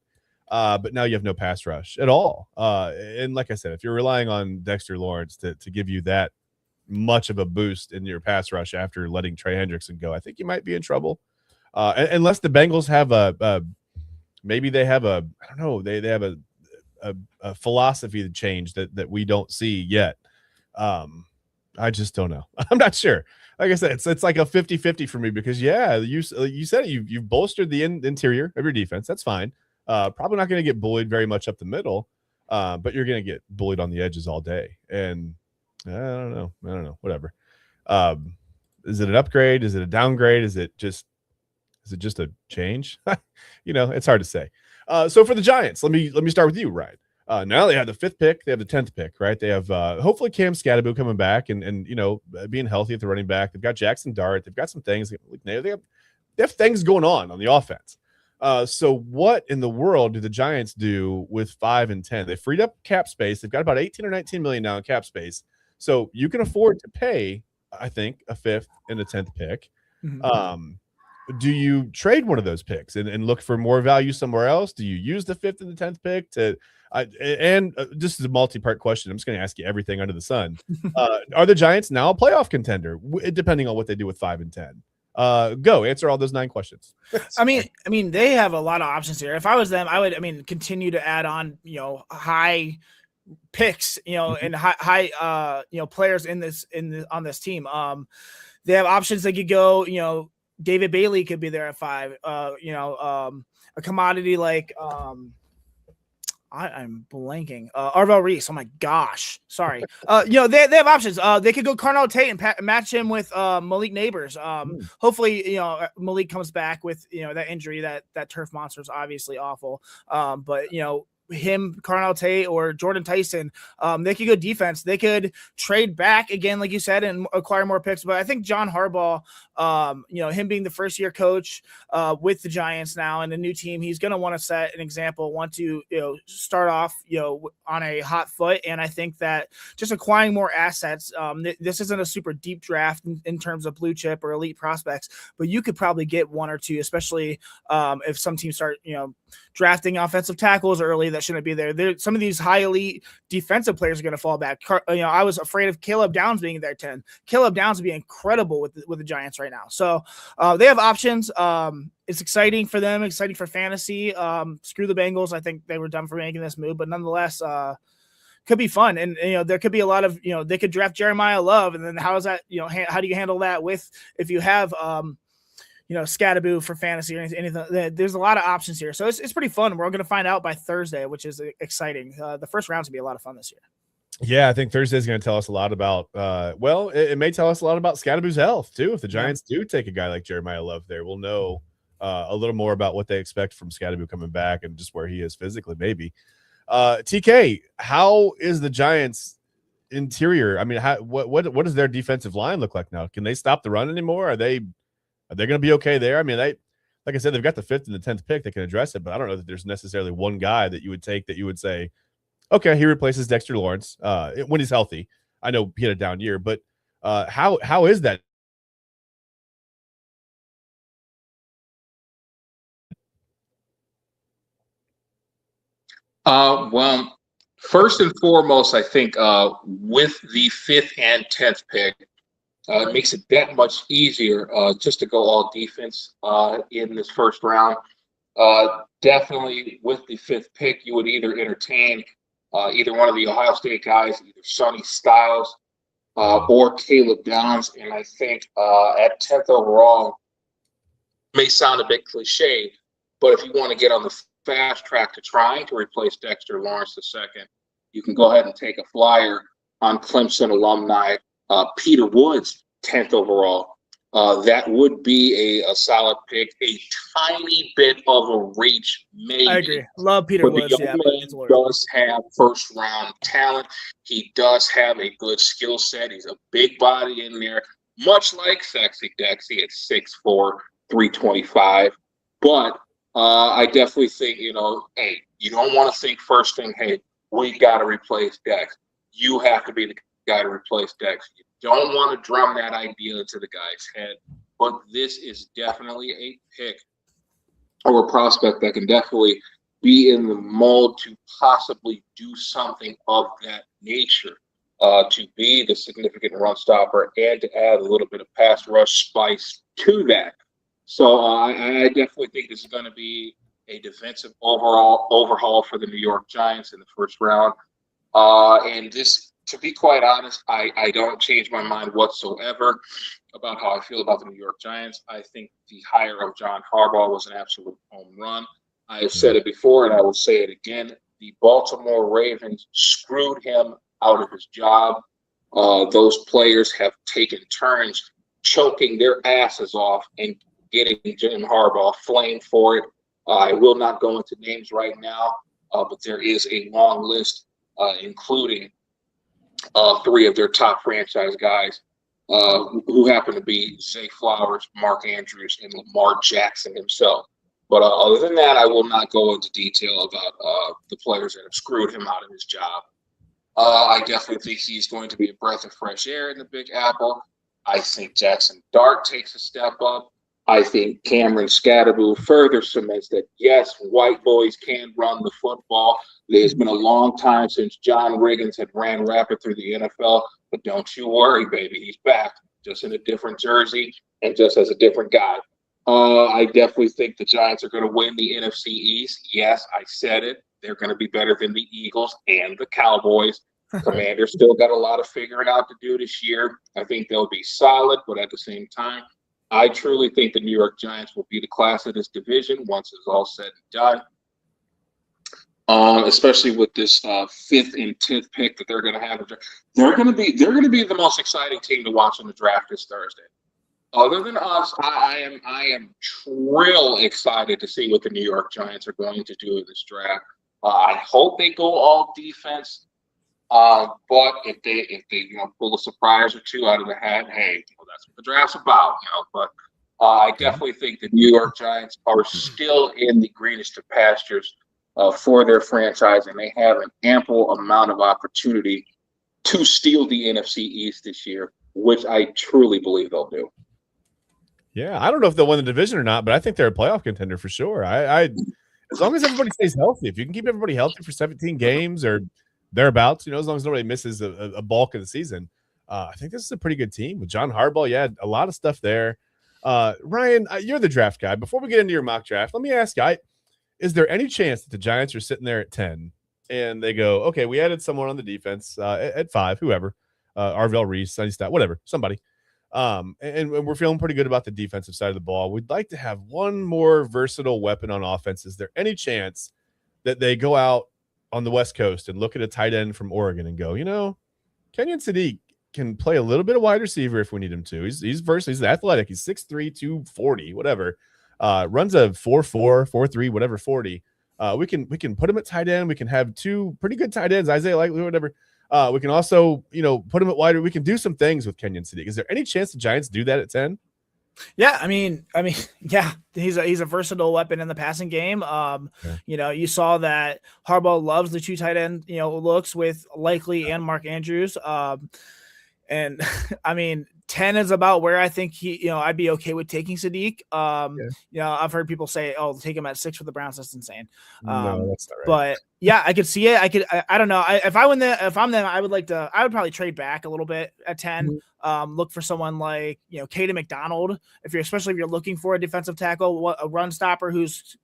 But now you have no pass rush at all. And like I said, if you're relying on Dexter Lawrence to give you that much of a boost in your pass rush after letting Trey Hendrickson go, I think you might be in trouble. Unless the Bengals have maybe they have I don't know, they have a philosophy change that we don't see yet. I just don't know. I'm not sure. Like I said, it's like a 50-50 for me because you said it, you've bolstered the interior of your defense. That's fine. Probably not going to get bullied very much up the middle, but you're going to get bullied on the edges all day. And I don't know, whatever. Is it an upgrade? Is it a downgrade? Is it just a change? It's hard to say. So for the Giants, let me start with you, Ryan. Now they have the 5th pick. They have the 10th pick, right? They have hopefully Cam Scatterbo coming back and being healthy at the running back. They've got Jackson Dart. They've got some things. They have things going on the offense. So what in the world do the Giants do with 5 and 10? They freed up cap space. They've got about 18 or 19 million now in cap space. So you can afford to pay, I think, a 5th and a 10th pick. Mm-hmm. Do you trade one of those picks and look for more value somewhere else? Do you use the 5th and the 10th pick to this is a multi-part question. I'm just going to ask you everything under the sun. Are the Giants now a playoff contender, depending on what they do with 5 and 10? Go answer all those 9 questions. I mean, they have a lot of options here. If I was them, I would, continue to add on, high picks, and high players on this team. They have options. They could go, David Bailey could be there at 5, a commodity like, I'm blanking. Arvell Reese. Oh my gosh. Sorry. They have options. They could go Carnell Tate and match him with Malik Neighbors. Hopefully, Malik comes back with that injury. That turf monster is obviously awful. But him, Carnell Tate, or Jordan Tyson, they could go defense. They could trade back again, like you said, and acquire more picks. But I think John Harbaugh, him being the first-year coach with the Giants now and a new team, he's going to want to set an example, want to start off on a hot foot. And I think that just acquiring more assets, this isn't a super deep draft in terms of blue chip or elite prospects, but you could probably get 1 or 2, especially if some teams start drafting offensive tackles early that shouldn't be there. Some of these high elite defensive players are going to fall back. I was afraid of Caleb Downs being there 10. Caleb Downs would be incredible with the Giants right now. So they have options. It's exciting for them, exciting for fantasy. Screw the Bengals. I think they were done for making this move, but nonetheless, could be fun. And, there could be a lot of, they could draft Jeremiah Love. And then how is that, how do you handle that if you have, Scattaboo for fantasy or anything? There's a lot of options here. So it's pretty fun. We're going to find out by Thursday, which is exciting. The first round's going to be a lot of fun this year. Yeah, I think Thursday is going to tell us a lot about, it may tell us a lot about Scattaboo's health too. If the Giants do take a guy like Jeremiah Love there, we'll know a little more about what they expect from Scattaboo coming back and just where he is physically, maybe. TK, how is the Giants interior? I mean, what does their defensive line look like now? Can they stop the run anymore? Are they going to be okay there? I mean, like I said, they've got the 5th and the 10th pick. They can address it, but I don't know that there's necessarily one guy that you would take that you would say, okay, he replaces Dexter Lawrence when he's healthy. I know he had a down year, but how is that? Well, first and foremost, I think with the 5th and 10th pick, it makes it that much easier just to go all defense in this first round. Definitely with the 5th pick, you would either entertain either one of the Ohio State guys, either Sonny Styles or Caleb Downs. And I think at 10th overall, may sound a bit cliche, but if you want to get on the fast track to trying to replace Dexter Lawrence II, you can go ahead and take a flyer on Clemson alumni Peter Woods, 10th overall. That would be a solid pick, a tiny bit of a reach, maybe. I agree. Love Peter Woods. The young man does have first-round talent. He does have a good skill set. He's a big body in there, much like Sexy Dexy at 6'4", 325. But I definitely think, hey, you don't want to think first thing, hey, we got to replace Dex. You have to be the guy to replace Dex. You don't want to drum that idea into the guy's head. But this is definitely a pick or a prospect that can definitely be in the mold to possibly do something of that nature, to be the significant run stopper and to add a little bit of pass rush spice to that. So I definitely think this is going to be a defensive overhaul for the New York Giants in the first round. And this, to be quite honest, I don't change my mind whatsoever about how I feel about the New York Giants. I think the hire of John Harbaugh was an absolute home run. I have said it before, and I will say it again. The Baltimore Ravens screwed him out of his job. Those players have taken turns choking their asses off and getting Jim Harbaugh flamed for it. I will not go into names right now, but there is a long list, including 3 of their top franchise guys who happen to be Zay Flowers, Mark Andrews, and Lamar Jackson himself. But other than that, I will not go into detail about the players that have screwed him out of his job. I definitely think he's going to be a breath of fresh air in the Big Apple. I think Jackson Dart takes a step up. I think Cameron Scattaboo further cements that, yes, white boys can run the football. There's been a long time since John Riggins had ran rapid through the NFL, but don't you worry, baby. He's back, just in a different jersey and just as a different guy. I definitely think the Giants are going to win the NFC East. Yes, I said it. They're going to be better than the Eagles and the Cowboys. Commanders still got a lot of figuring out to do this year. I think they'll be solid, but at the same time, I truly think the New York Giants will be the class of this division once it's all said and done. Especially with this 5th and 10th pick that they're going to have. They're going to be the most exciting team to watch in the draft this Thursday. Other than us, I am real excited to see what the New York Giants are going to do in this draft. I hope they go all defense. But if they pull a surprise or two out of the hat, hey, that's what the draft's about, But I definitely think the New York Giants are still in the greenest of pastures for their franchise, and they have an ample amount of opportunity to steal the NFC East this year, which I truly believe they'll do. Yeah, I don't know if they'll win the division or not, but I think they're a playoff contender for sure. as long as everybody stays healthy, if you can keep everybody healthy for 17 games or thereabouts, as long as nobody misses a bulk of the season, I think this is a pretty good team with John Harbaugh. Yeah, a lot of stuff there. Ryan, you're the draft guy. Before we get into your mock draft, let me ask you, is there any chance that the Giants are sitting there at 10 and they go, okay, we added someone on the defense at 5, whoever, Arvell Reese, Sunny Stat, whatever, somebody. And we're feeling pretty good about the defensive side of the ball. We'd like to have one more versatile weapon on offense. Is there any chance that they go out on the West Coast and look at a tight end from Oregon and go, Kenyon Sadiq can play a little bit of wide receiver if we need him to. He's versatile. He's athletic. He's 6'3", 240, whatever. Runs a 4.4, 4.3, whatever, 40. We can put him at tight end. We can have 2 pretty good tight ends, Isaiah Likely, whatever. We can also, put him at wider. We can do some things with Kenyon Sadiq. Is there any chance the Giants do that at 10? Yeah, I mean, yeah, he's a versatile weapon in the passing game. You saw that Harbaugh loves the 2 tight end, looks with Likely and Mark Andrews. And I mean, 10 is about where I think I'd be okay with taking Sadiq. I've heard people say, "Oh, take him at 6 for the Browns." That's insane. No, that's not right. But yeah, I could see it. I don't know. If I'm them, I would probably trade back a little bit at 10. Look for someone like Caden McDonald, especially if you're looking for a defensive tackle, a run stopper who's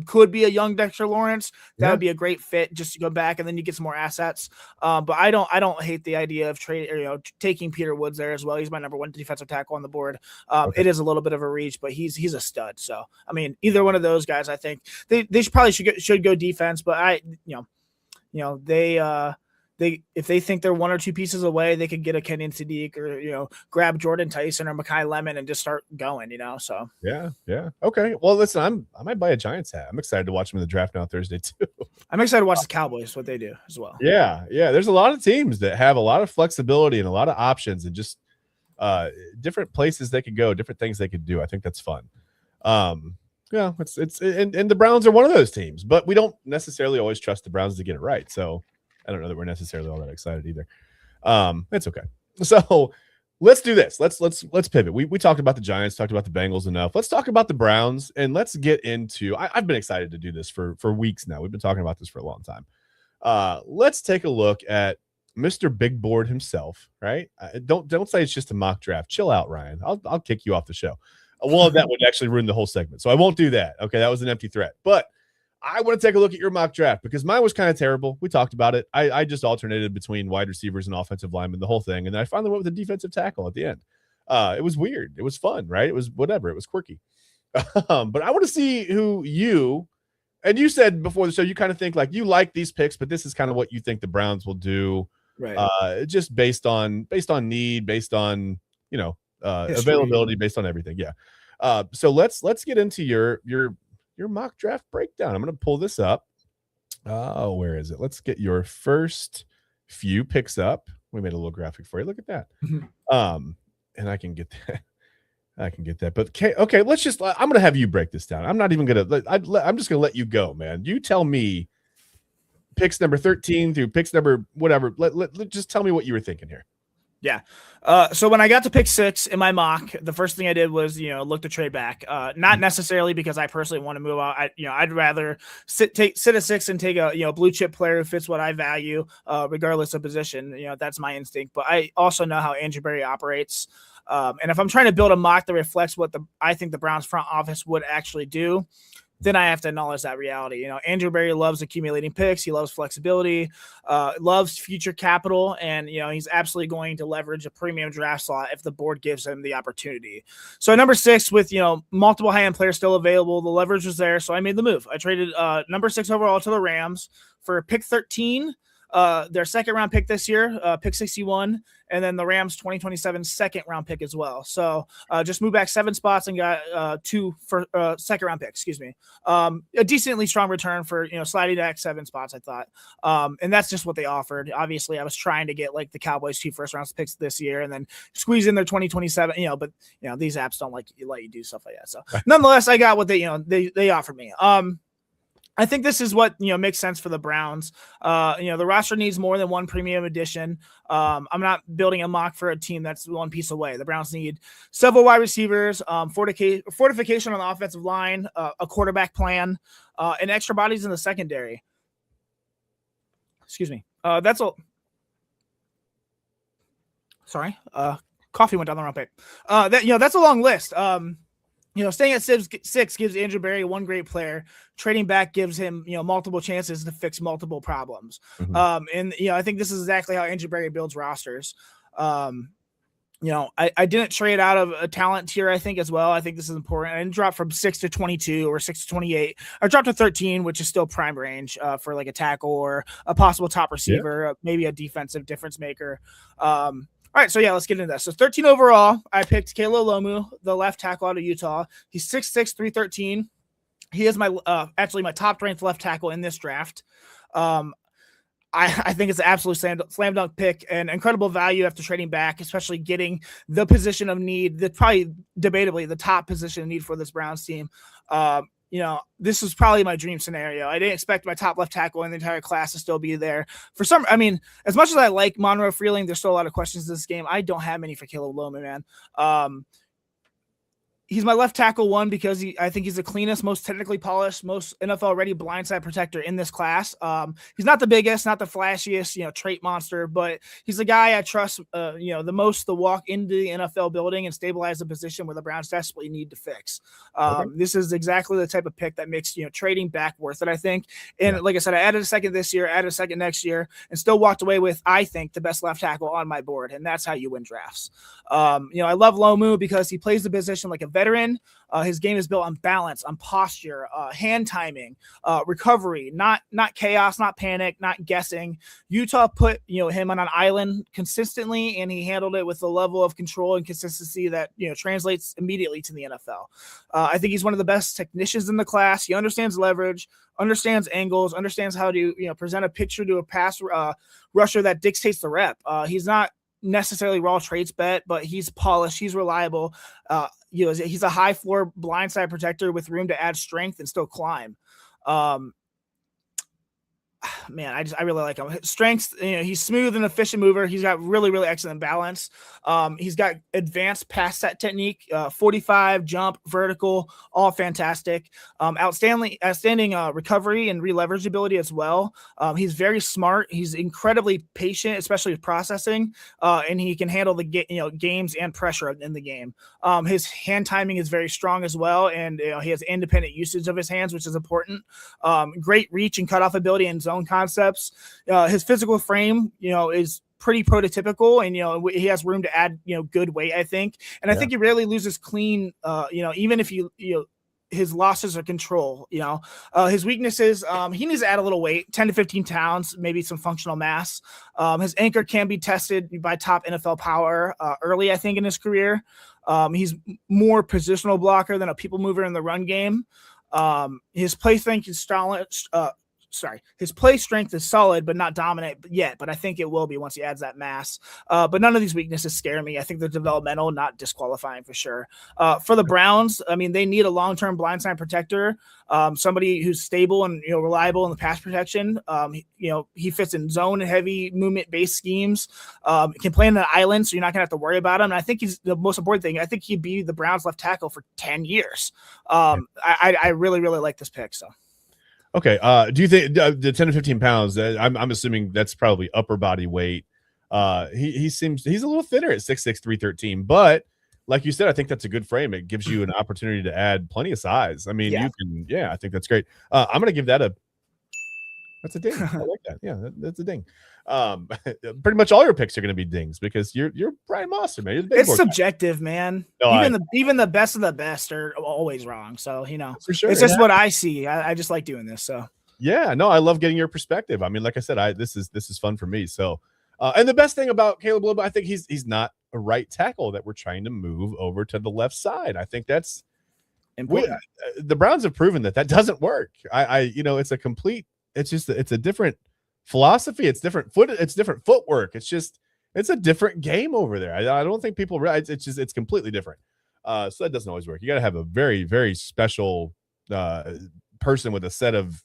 could be a young Dexter Lawrence. That would be a great fit just to go back, and then you get some more assets. But I don't hate the idea of taking Peter Woods there as well. He's my number 1 defensive tackle on the board. It is a little bit of a reach, but he's a stud. So I mean, either one of those guys, I think they should go defense. But they if they think they're 1 or 2 pieces away, they could get a Kenyon Sadiq or grab Jordan Tyson or Mekhi Lemon and just start going. So yeah. Okay. Well, listen, I might buy a Giants hat. I'm excited to watch them in the draft now Thursday too. I'm excited to watch the Cowboys, what they do as well. Yeah. There's a lot of teams that have a lot of flexibility and a lot of options and just different places they could go, different things they could do. I think that's fun. It's and the Browns are one of those teams, but we don't necessarily always trust the Browns to get it right. So I don't know that we're necessarily all that excited either. It's okay. So let's do this. Let's pivot. We talked about the Giants, talked about the Bengals enough. Let's talk about the Browns, and let's get into. I've been excited to do this for weeks now. We've been talking about this for a long time. Let's take a look at Mr. Big Board himself. Right? Don't say it's just a mock draft. Chill out, Ryan. I'll kick you off the show. Well, that would actually ruin the whole segment, so I won't do that. Okay, that was an empty threat, but I want to take a look at your mock draft because mine was kind of terrible. We talked about it. I just alternated between wide receivers and offensive linemen, the whole thing. And then I finally went with a defensive tackle at the end. It was weird. It was fun, right? It was whatever. It was quirky. But I want to see who and you said before the show, you kind of think like you like these picks, but this is kind of what you think the Browns will do. Right. Just based on need, based on, availability, based on everything. Yeah. So let's get into your mock draft breakdown. I'm going to pull this up. Oh, where is it? Let's get your first few picks up. We made a little graphic for you. Look at that. And I can get that. But okay, let's just. I'm going to have you break this down. I'm not even going to. I'm just going to let you go, man. You tell me picks number 13 through picks number whatever. Just tell me what you were thinking here. Yeah. So when I got to pick 6 in my mock, the first thing I did was, look to trade back. Not necessarily because I personally want to move out. I'd rather sit at 6 and take a, blue chip player who fits what I value, regardless of position. That's my instinct. But I also know how Andrew Berry operates. And if I'm trying to build a mock that reflects what I think the Browns front office would actually do, then I have to acknowledge that reality. Andrew Berry loves accumulating picks. He loves flexibility, loves future capital. And, he's absolutely going to leverage a premium draft slot if the board gives him the opportunity. So at number 6 with, multiple high-end players still available, the leverage was there. So I made the move. I traded number 6 overall to the Rams for pick 13, their second round pick this year, pick 61, and then the Rams 2027 second round pick as well. So just moved back 7 spots and got 2 for second round picks, excuse me. A decently strong return for, sliding back 7 spots, I thought. And that's just what they offered. Obviously I was trying to get like the Cowboys 2 first round picks this year and then squeeze in their 2027, but these apps don't let you do stuff like that. So nonetheless, I got what they offered me. I think this is what, makes sense for the Browns. The roster needs more than one premium addition. I'm not building a mock for a team that's one piece away. The Browns need several wide receivers, fortification on the offensive line, a quarterback plan, and extra bodies in the secondary. Excuse me. That's all. Sorry. Coffee went down the wrong pipe. That's a long list. Staying at 6 gives Andrew Berry one great player. Trading back gives him, multiple chances to fix multiple problems. Mm-hmm. I think this is exactly how Andrew Berry builds rosters. I didn't trade out of a talent tier, I think, as well. I think this is important. I didn't drop from 6 to 22 or 6 to 28. I dropped to 13, which is still prime range for like a tackle or a possible top receiver, maybe a defensive difference maker. All right, so let's get into this. So 13 overall, I picked Kalo Lomu, the left tackle out of Utah. He's 6'6", 313. He is my actually my top ranked left tackle in this draft. I think it's an absolute slam dunk pick and incredible value after trading back, especially getting the position of need, probably debatably the top position of need for this Browns team. This was probably my dream scenario. I didn't expect my top left tackle in the entire class to still be there. As much as I like Monroe Freeling, there's still a lot of questions in this game. I don't have many for Caleb Loman, man. He's my left tackle one because I think he's the cleanest, most technically polished, most NFL-ready blindside protector in this class. He's not the biggest, not the flashiest, trait monster, but he's the guy I trust, the most to walk into the NFL building and stabilize the position where the Browns desperately need to fix. This is exactly the type of pick that makes, trading back worth it, I think. And like I said, I added a second this year, added a second next year, and still walked away with, I think, the best left tackle on my board, and that's how you win drafts. I love Lomu because he plays the position like a veteran. His game is built on balance, on posture, hand timing, recovery, not chaos, not panic, not guessing. Utah put him on an island consistently, and he handled it with a level of control and consistency that translates immediately to the NFL. I think he's one of the best technicians in the class. He understands leverage, understands angles, understands how to present a picture to a pass rusher that dictates the rep. He's not necessarily raw traits bet, but he's polished, he's reliable. He's a high floor blindside protector with room to add strength and still climb. Man, I really like him. Strengths, he's smooth and efficient mover. He's got really, really excellent balance. He's got advanced pass set technique, 45, jump, vertical, all fantastic. Outstanding recovery and re-leverage ability as well. He's very smart. He's incredibly patient, especially with processing, and he can handle the games and pressure in the game. His hand timing is very strong as well, and he has independent usage of his hands, which is important. Great reach and cutoff ability and zone concepts. His physical frame, is pretty prototypical, and he has room to add good weight, I think. And I think he rarely loses clean, even if his losses are control. His weaknesses, he needs to add a little weight, 10 to 15 pounds, maybe some functional mass. His anchor can be tested by top NFL power early, I think, in his career. He's more positional blocker than a people mover in the run game. His play strength is solid, but not dominant yet. But I think it will be once he adds that mass. But none of these weaknesses scare me. I think they're developmental, not disqualifying for sure. For the Browns, they need a long-term blindside protector, somebody who's stable and reliable in the pass protection. He fits in zone and heavy movement-based schemes. Can play in an island, so you're not gonna have to worry about him. And I think he's the most important thing. I think he'd be the Browns left tackle for 10 years. I really, really like this pick. So. Okay. Do you think the 10 to 15 pounds? I'm assuming that's probably upper body weight. He seems he's a little thinner at 6'6", 313, but like you said, I think that's a good frame. It gives you an opportunity to add plenty of size. I mean, you can. I think that's great. I'm gonna give that that's a ding. I like that. Yeah, that's a ding. Pretty much all your picks are going to be dings because you're Ryan Mossor, man. It's subjective, guy. Man. No, even the best of the best are always wrong. So for sure, it's just what I see. I just like doing this. So I love getting your perspective. I mean, like I said, this is fun for me. So, and the best thing about Caleb Lobo, I think he's not a right tackle that we're trying to move over to the left side. I think that's important. The Browns have proven that doesn't work. It's a different philosophy. It's different footwork. It's a different game over there. I don't think people realize it's completely different. So that doesn't always work. You got to have a very, very special person with a set of,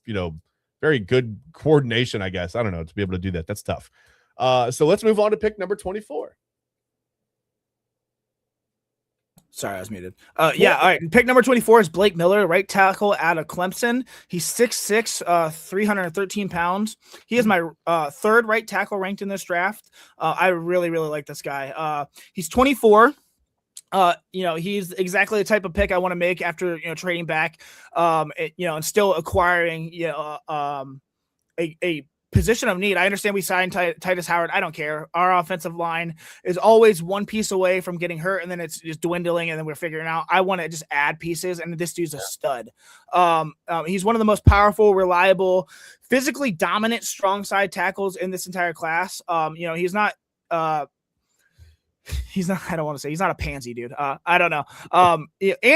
very good coordination, I guess. I don't know, to be able to do that. That's tough. So let's move on to pick number 24. Sorry, I was muted. Yeah, all right. Pick number 24 is Blake Miller, right tackle out of Clemson. He's 6'6", 313 pounds. He is my third right tackle ranked in this draft. I really, really like this guy. He's 24. He's exactly the type of pick I want to make after, trading back, and still acquiring, a position of need. I understand we signed Titus Howard. I don't care. Our offensive line is always one piece away from getting hurt, and then it's just dwindling, and then we're figuring out. I want to just add pieces, and this dude's a stud. He's one of the most powerful, reliable, physically dominant, strong side tackles in this entire class. He's not. I don't want to say he's not a pansy, dude. I don't know. And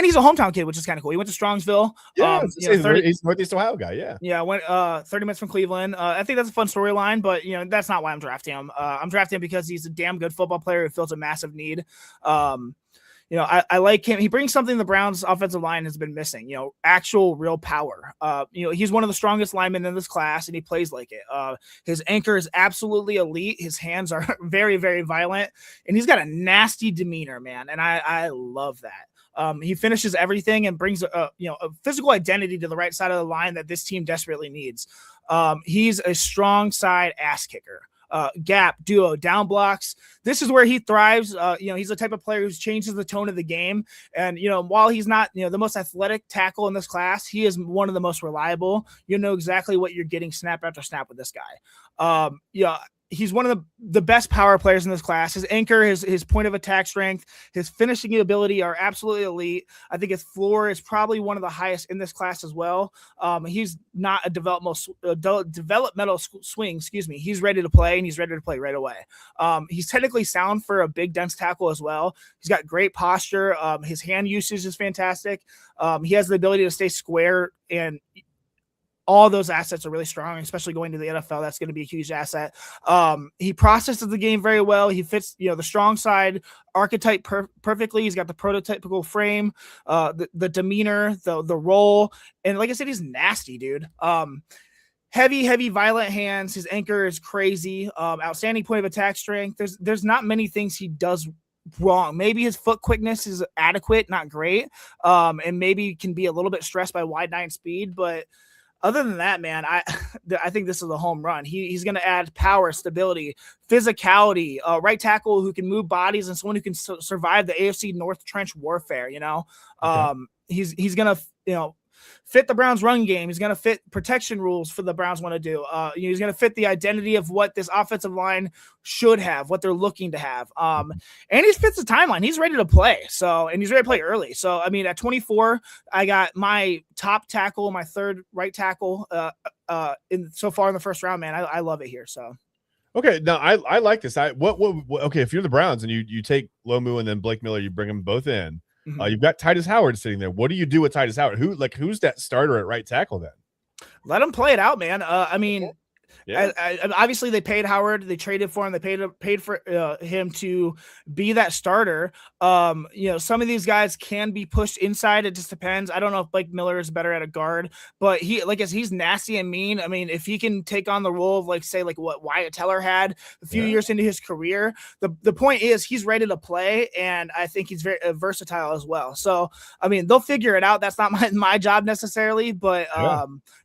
he's a hometown kid, which is kind of cool. He went to Strongsville. Yeah, he's Northeast Ohio guy. Yeah. Yeah. Went 30 minutes from Cleveland. I think that's a fun storyline, but that's not why I'm drafting him. I'm drafting him because he's a damn good football player who fills a massive need. I like him. He brings something the Browns offensive line has been missing, actual real power. He's one of the strongest linemen in this class, and he plays like it. His anchor is absolutely elite. His hands are very, very violent, and he's got a nasty demeanor, man. And I love that. He finishes everything and brings a physical identity to the right side of the line that this team desperately needs. He's a strong side ass kicker. Gap, duo, down blocks. This is where he thrives. He's the type of player who changes the tone of the game. And, while he's not, the most athletic tackle in this class, he is one of the most reliable. You know exactly what you're getting snap after snap with this guy. He's one of the best power players in this class. His anchor, his point of attack strength, his finishing ability are absolutely elite. I think his floor is probably one of the highest in this class as well. He's not a developmental swing. Excuse me. He's ready to play, and he's ready to play right away. He's technically sound for a big, dense tackle as well. He's got great posture. His hand usage is fantastic. He has the ability to stay square, and all those assets are really strong, especially going to the NFL. That's going to be a huge asset. He processes the game very well. He fits, the strong side archetype perfectly. He's got the prototypical frame, the demeanor, the role. And like I said, he's nasty, dude. Heavy, violent hands. His anchor is crazy. Outstanding point of attack strength. There's not many things he does wrong. Maybe his foot quickness is adequate, not great. And maybe can be a little bit stressed by wide nine speed, but other than that, man, I think this is a home run. He's going to add power, stability, physicality, right tackle who can move bodies, and someone who can survive the AFC North trench warfare. Okay. He's going to fit the Browns run game. He's going to fit protection rules for the Browns want to do. He's going to fit the identity of what this offensive line should have, what they're looking to have. And he fits the timeline. He's ready to play. And he's ready to play early. So, at 24, I got my top tackle, my third right tackle so far in the first round, man. I love it here. So. Okay. Now I like this. Okay. If you're the Browns and you take Lomu and then Blake Miller, you bring them both in. You've got Titus Howard sitting there. What do you do with Titus Howard? Who's that starter at right tackle then? Let him play it out, man. Obviously they paid Howard. They traded for him. They paid for him to be that starter. Some of these guys can be pushed inside. It just depends. I don't know if Blake Miller is better at a guard, but he's nasty and mean. If he can take on the role of what Wyatt Teller had a few years into his career, the point is he's ready to play, and I think he's very versatile as well. So, they'll figure it out. That's not my job necessarily, but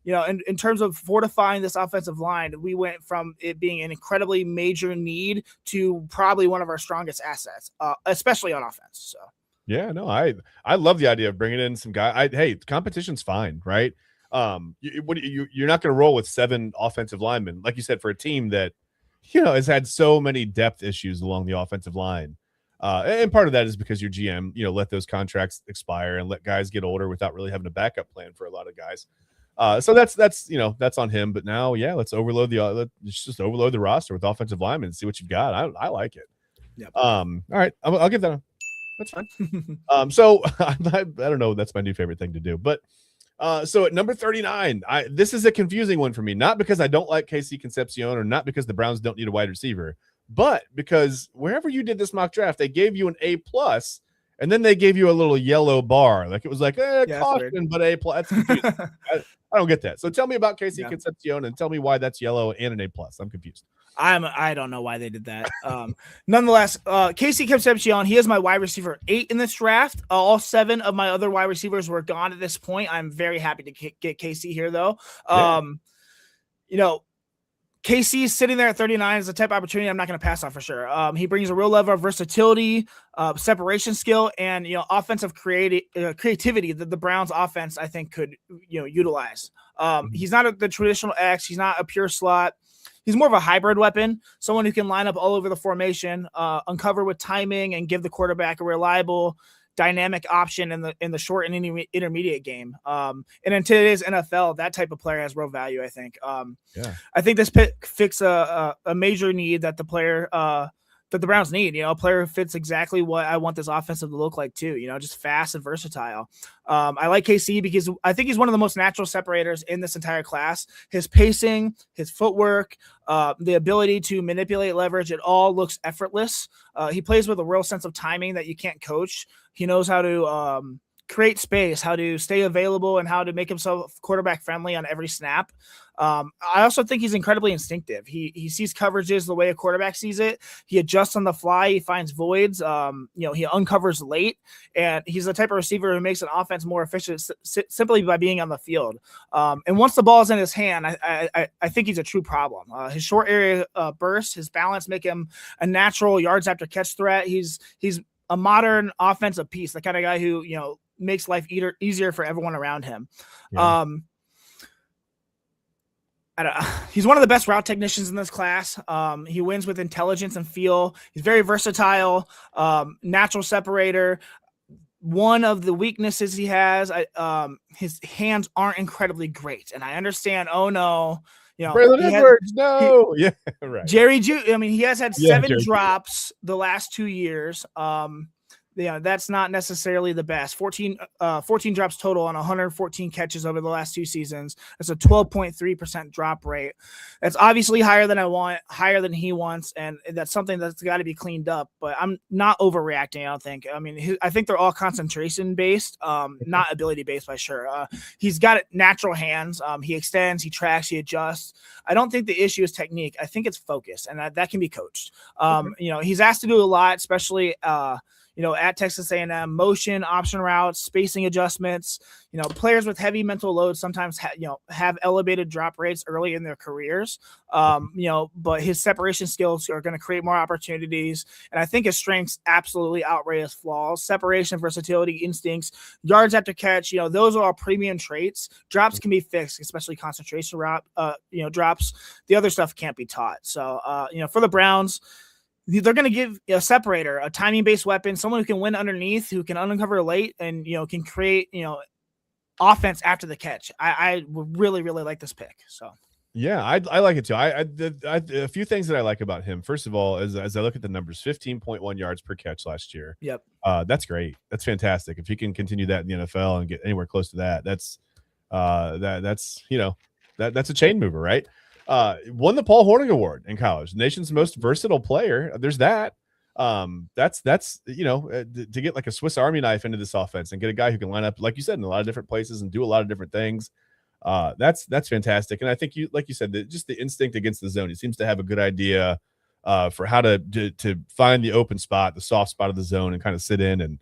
in terms of fortifying this offensive line, we went from it being an incredibly major need to probably one of our strongest assets, especially on offense. So, yeah, no, I love the idea of bringing in some guy. Hey, competition's fine, right? You're not going to roll with 7 offensive linemen, like you said, for a team that has had so many depth issues along the offensive line. And part of that is because your GM, let those contracts expire and let guys get older without really having a backup plan for a lot of guys. So that's on him. But now, let's overload the roster with offensive linemen and see what you've got. I like it. Yep. All right, I'll give that. That's fine. So I don't know. That's my new favorite thing to do. But so at number 39, this is a confusing one for me. Not because I don't like KC Concepcion, or not because the Browns don't need a wide receiver, but because wherever you did this mock draft, they gave you an A+. And then they gave you a little yellow bar. Like it was like, caution, but A+. That's confusing. I don't get that. So tell me about Casey Yeah. Concepcion and tell me why that's yellow and an A+. I'm confused. I don't know why they did that. Nonetheless, Casey Concepcion, he is my wide receiver 8 in this draft. All 7 of my other wide receivers were gone at this point. I'm very happy to get Casey here, though. You know, KC is sitting there at 39 is a type of opportunity I'm not going to pass on for sure. He brings a real level of versatility, separation skill, and offensive creativity that the Browns offense I think could utilize. He's not the traditional X. He's not a pure slot. He's more of a hybrid weapon, someone who can line up all over the formation, uncover with timing, and give the quarterback a reliable, dynamic option in the short and intermediate game. And in today's NFL, that type of player has real value, I think. I think this pick fixes a major need that that the Browns need, a player who fits exactly what I want this offensive to look like too, just fast and versatile. I like KC because I think he's one of the most natural separators in this entire class. His pacing, his footwork, the ability to manipulate leverage, it all looks effortless. He plays with a real sense of timing that you can't coach. He knows how to create space, how to stay available, and how to make himself quarterback friendly on every snap. I also think he's incredibly instinctive. He sees coverages the way a quarterback sees it. He adjusts on the fly. He finds voids. He uncovers late, and he's the type of receiver who makes an offense more efficient simply by being on the field. And once the ball is in his hand, I think he's a true problem. His short area bursts, his balance make him a natural yards after catch threat. He's a modern offensive piece, the kind of guy who makes life easier for everyone around him. Yeah. He's one of the best route technicians in this class. He wins with intelligence and feel. He's very versatile, natural separator. One of the weaknesses he has, his hands aren't incredibly great. And I understand, Braylon Edwards, right. Jerry he has had 7 drops the last 2 years. That's not necessarily the best. 14 drops total on 114 catches over the last 2 seasons. That's a 12.3% drop rate. That's obviously higher than I want, higher than he wants, and that's something that's got to be cleaned up. But I'm not overreacting, I don't think. I think they're all concentration based, not ability based by sure. He's got natural hands. He extends, he tracks, he adjusts. I don't think the issue is technique. I think it's focus, and that can be coached. He's asked to do a lot, especially at Texas A&M, motion, option routes, spacing adjustments. Players with heavy mental load sometimes have elevated drop rates early in their careers. But his separation skills are going to create more opportunities. And I think his strengths absolutely outweigh his flaws. Separation, versatility, instincts, yards after catch, those are all premium traits. Drops can be fixed, especially concentration drops. The other stuff can't be taught. So, for the Browns, they're going to give a separator, a timing-based weapon, someone who can win underneath, who can uncover late, and can create offense after the catch. I really, really like this pick. So yeah, I like it too. I a few things that I like about him. First of all, as I look at the numbers, 15.1 yards per catch last year. Yep, that's great. That's fantastic. If he can continue that in the NFL and get anywhere close to that, that's that's a chain mover, right? Won the Paul Hornung Award in college, the nation's most versatile player. There's that. That's to get like a Swiss Army knife into this offense and get a guy who can line up, like you said, in a lot of different places and do a lot of different things. That's fantastic. And I think like you said, just the instinct against the zone. He seems to have a good idea for how to find the open spot, the soft spot of the zone, and kind of sit in and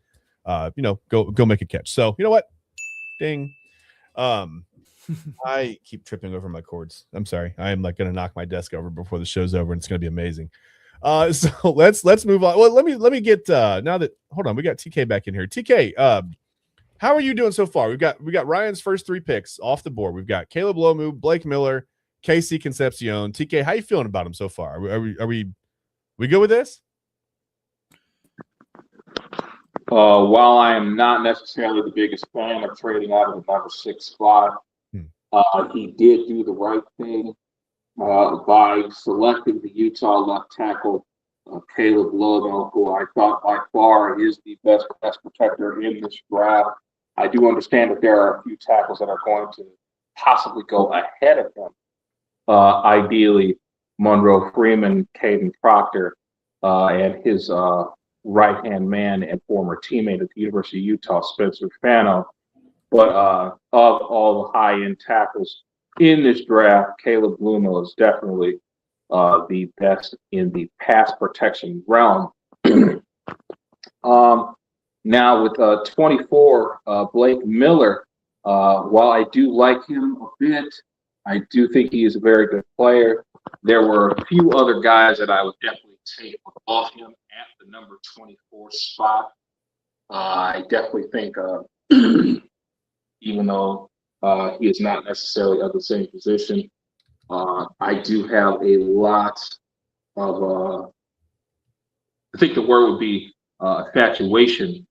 go make a catch. So you know what? Ding. I keep tripping over my cords. I'm sorry. I am going to knock my desk over before the show's over, and it's going to be amazing. So let's move on. Well, let me get now that hold on, we got TK back in here. TK, how are you doing so far? We got Ryan's first 3 picks off the board. We've got Caleb Lomu, Blake Miller, Casey Concepcion. TK, how you feeling about him so far? Are we good with this? While I am not necessarily the biggest fan of trading out of the number 6 spot, he did do the right thing by selecting the Utah left tackle, Caleb Lomu, who I thought by far is the best pass protector in this draft. I do understand that there are a few tackles that are going to possibly go ahead of him. Ideally, Monroe Freeman, Caden Proctor, and his right-hand man and former teammate at the University of Utah, Spencer Fano. But of all the high-end tackles in this draft, Caleb Blumel is definitely the best in the pass protection realm. Now with 24, Blake Miller, while I do like him a bit, I do think he is a very good player. There were a few other guys that I would definitely take off him at the number 24 spot. I definitely think, even though he is not necessarily at the same position, I do have a lot of, I think the word would be infatuation.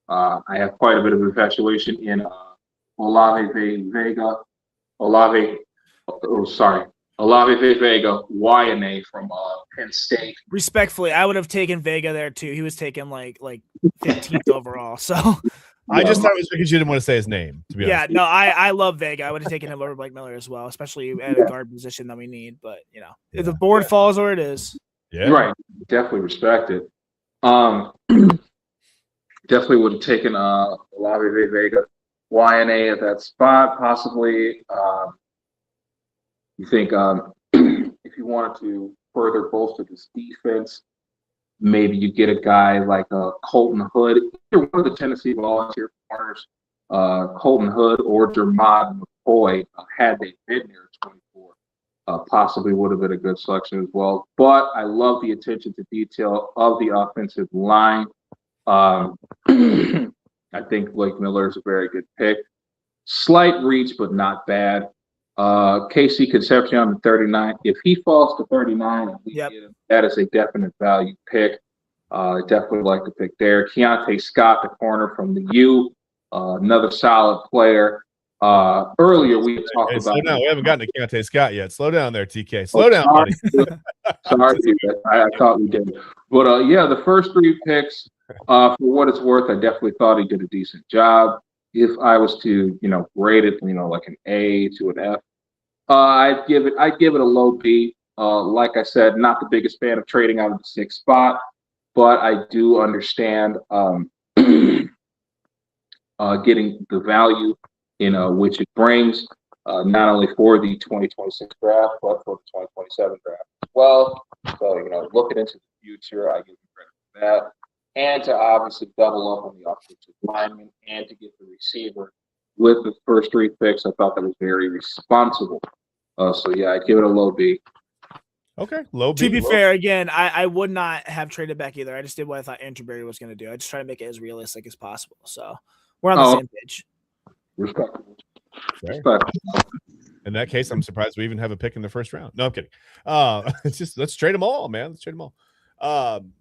I have quite a bit of infatuation in Olave Vega, Olave Vega, YNA from Penn State. Respectfully, I would have taken Vega there too. He was taken like 15th overall. So I just thought it was because you didn't want to say his name, to be honest. yeah, no, I love Vega. I would have taken him over Blake Miller as well, especially at a guard position that we need. But if the board falls where it is. Yeah. Right. Definitely respect it. Definitely would have taken Olave Vega, YNA at that spot, possibly. You think if you wanted to further bolster this defense, maybe you get a guy like Colton Hood, either one of the Tennessee volunteer corners, Colton Hood or Jermod McCoy, had they been there at 24, possibly would have been a good selection as well. But I love the attention to detail of the offensive line. I think Blake Miller is a very good pick. Slight reach, but not bad. KC Concepcion 39. If he falls to 39 and we get him, that is a definite value pick. Definitely like to pick there. Keontae Scott, the corner from the U, another solid player. Earlier we talked about. Slow down. We haven't gotten to Keontae Scott yet. Slow down there, TK. Slow down, buddy. Sorry, I thought we did. But yeah, the first three picks, for what it's worth, I definitely thought he did a decent job. If I was to, grade it, like an A to an F, I'd give it a low B. Like I said, not the biggest fan of trading out of the 6th spot, but I do understand getting the value which it brings, not only for the 2026 draft, but for the 2027 draft as well. So, looking into the future, I give you credit for that. And to obviously double up on the offensive lineman and to get the receiver with the first three picks, I thought that was very responsible. So, yeah, I'd give it a low B. Okay, low B. To be fair, again, I would not have traded back either. I just did what I thought Andrew Berry was going to do. I just try to make it as realistic as possible. So we're on the same page. Respectable. In that case, I'm surprised we even have a pick in the first round. No, I'm kidding. It's just let's trade them all, man. Let's trade them all.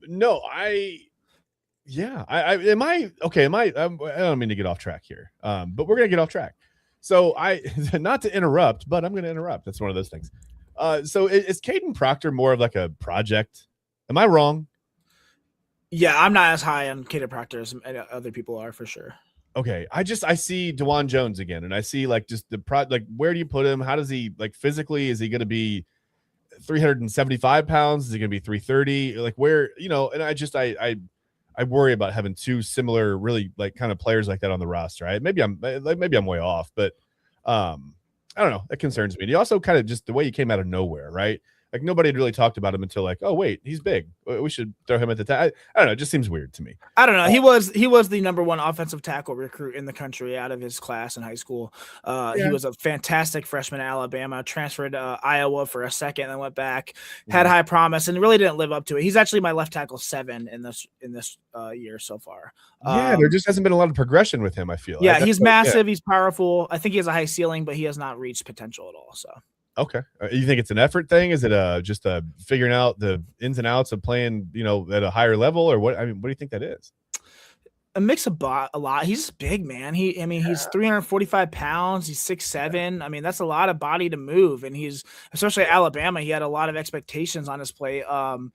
No, I don't mean to get off track here. But we're gonna get off track. So not to interrupt, but I'm gonna interrupt. That's one of those things. So is Caden Proctor more of like a project? Am I wrong? Yeah, I'm not as high on Caden Proctor as other people are for sure. Okay, I see DeJuan Jones again, and I see like just where do you put him? How does he physically? Is he going to be 375 pounds? Is he going to be 330? Like where And I worry about having two similar, really kind of players like that on the roster. Maybe I'm way off, but I don't know. That concerns me. And he also kind of just the way he came out of nowhere, right? Like nobody had really talked about him until oh wait, he's big. We should throw him at the I don't know. It just seems weird to me. I don't know. He was the number one offensive tackle recruit in the country out of his class in high school. He was a fantastic freshman at Alabama. Transferred to Iowa for a second, then went back. Had high promise and really didn't live up to it. He's actually my left tackle 7 in this year so far. Yeah, there just hasn't been a lot of progression with him. I feel. Yeah, he's massive. He's powerful. I think he has a high ceiling, but he has not reached potential at all. So. Okay. You think it's an effort thing? Is it just figuring out the ins and outs of playing, at a higher level, or what? I mean, what do you think that is? A mix of a lot. He's big, man. He's 345 pounds. He's 6'7". I mean, that's a lot of body to move. And he's, especially at Alabama, he had a lot of expectations on his plate. And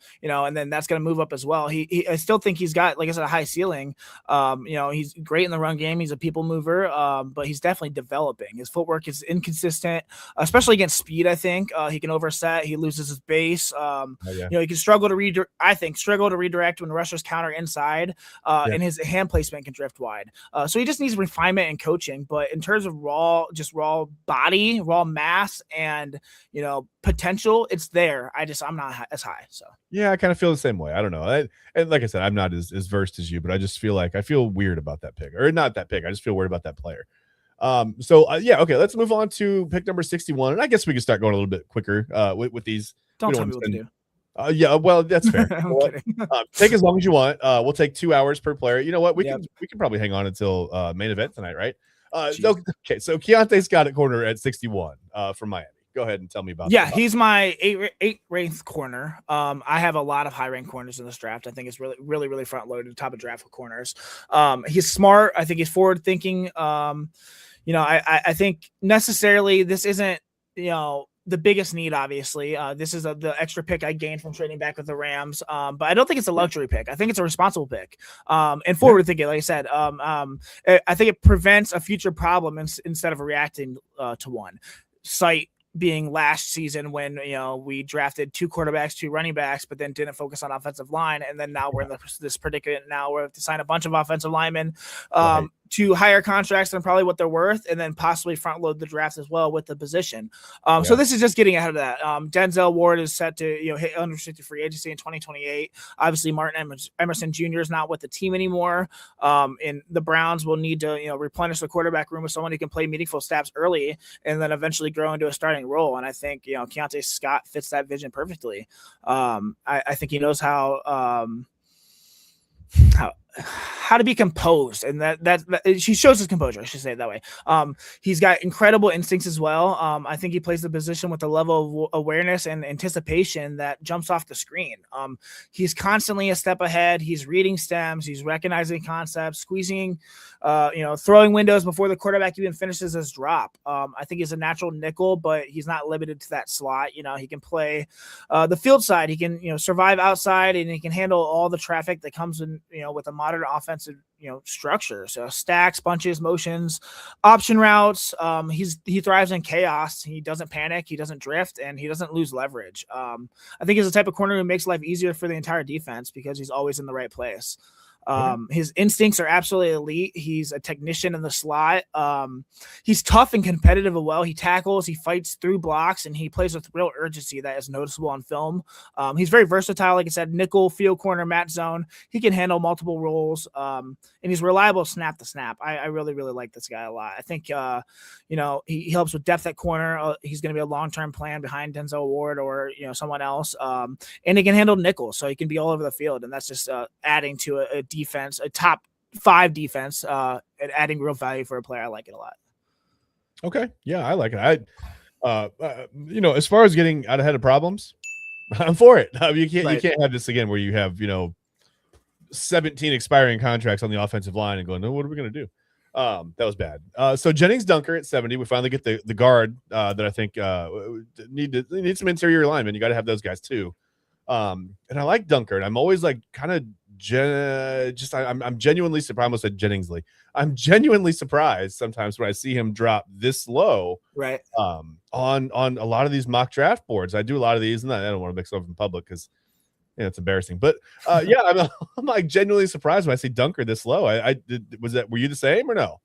then that's going to move up as well. I still think he's got, like I said, a high ceiling. He's great in the run game. He's a people mover, but he's definitely developing. His footwork is inconsistent, especially against speed. I think he can overset. He loses his base. He can struggle to redirect when rushers counter inside. And his hand hand placement can drift wide. So he just needs refinement and coaching. But in terms of raw body, raw mass, and potential, it's there. I'm not as high. So yeah, I kind of feel the same way. I don't know. And like I said, I'm not as versed as you, but I just feel like I feel weird about that pick, or not that pick. I just feel weird about that player. Yeah, okay. Let's move on to pick number 61, and I guess we can start going a little bit quicker with these. Don't tell me what to do. Yeah, well, that's fair. I'm kidding. Take as long as you want. We'll take 2 hours per player. You know what? We can probably hang on until main event tonight, right? Okay, so Keontae Scott at corner at 61 from Miami. Go ahead and tell me about. Yeah, he's my eight ranked corner. I have a lot of high ranked corners in this draft. I think it's really front loaded, top of draft corners. He's smart. I think he's forward thinking. I think necessarily this isn't the biggest need, obviously. This is the extra pick I gained from trading back with the Rams. But I don't think it's a luxury pick. I think it's a responsible pick. And forward thinking, like I said, I think it prevents a future problem instead of reacting to one. Cite being last season when we drafted 2 quarterbacks, 2 running backs, but then didn't focus on offensive line, and then now we're in this predicament now where we have to sign a bunch of offensive linemen to higher contracts than probably what they're worth, and then possibly front load the draft as well with the position. So this is just getting ahead of that. Denzel Ward is set to hit unrestricted free agency in 2028. Obviously, Martin Emerson Jr. is not with the team anymore, and the Browns will need to replenish the quarterback room with someone who can play meaningful snaps early and then eventually grow into a starting role. And I think Keontae Scott fits that vision perfectly. I think he knows how to be composed, and that she shows his composure. I should say it that way. He's got incredible instincts as well. I think he plays the position with a level of awareness and anticipation that jumps off the screen. He's constantly a step ahead. He's reading stems. He's recognizing concepts, squeezing, throwing windows before the quarterback even finishes his drop. I think he's a natural nickel, but he's not limited to that slot. He can play the field side. He can survive outside, and he can handle all the traffic that comes in with a modern offensive structure. So stacks, bunches, motions, option routes. He thrives in chaos. He doesn't panic, he doesn't drift, and he doesn't lose leverage. I think he's the type of corner who makes life easier for the entire defense because he's always in the right place. His instincts are absolutely elite. He's a technician in the slot. He's tough and competitive as well. He tackles, he fights through blocks, and he plays with real urgency that is noticeable on film. He's very versatile. Like I said, nickel, field corner, mat zone. He can handle multiple roles. And he's reliable snap to snap. I really like this guy a lot. I think, he helps with depth at corner. He's going to be a long-term plan behind Denzel Ward or, someone else. And he can handle nickel, so he can be all over the field. And that's just adding to a defense, a top 5 defense, and adding real value for a player. I like it a lot. Okay. Yeah, I like it. As far as getting out ahead of problems, I'm for it. You can't have this again where you have, 17 expiring contracts on the offensive line and going, no, what are we going to do? That was bad. So Jennings Dunker at 70, we finally get the guard that I think need some interior alignment. You got to have those guys too. And I like Dunker, and I'm always like kind of I'm genuinely surprised. I almost said Jenningsley. I'm genuinely surprised sometimes when I see him drop this low, right? On a lot of these mock draft boards. I do a lot of these, and I don't want to mix them up in public because it's embarrassing. But I'm like genuinely surprised when I see Dunker this low. Were you the same or no?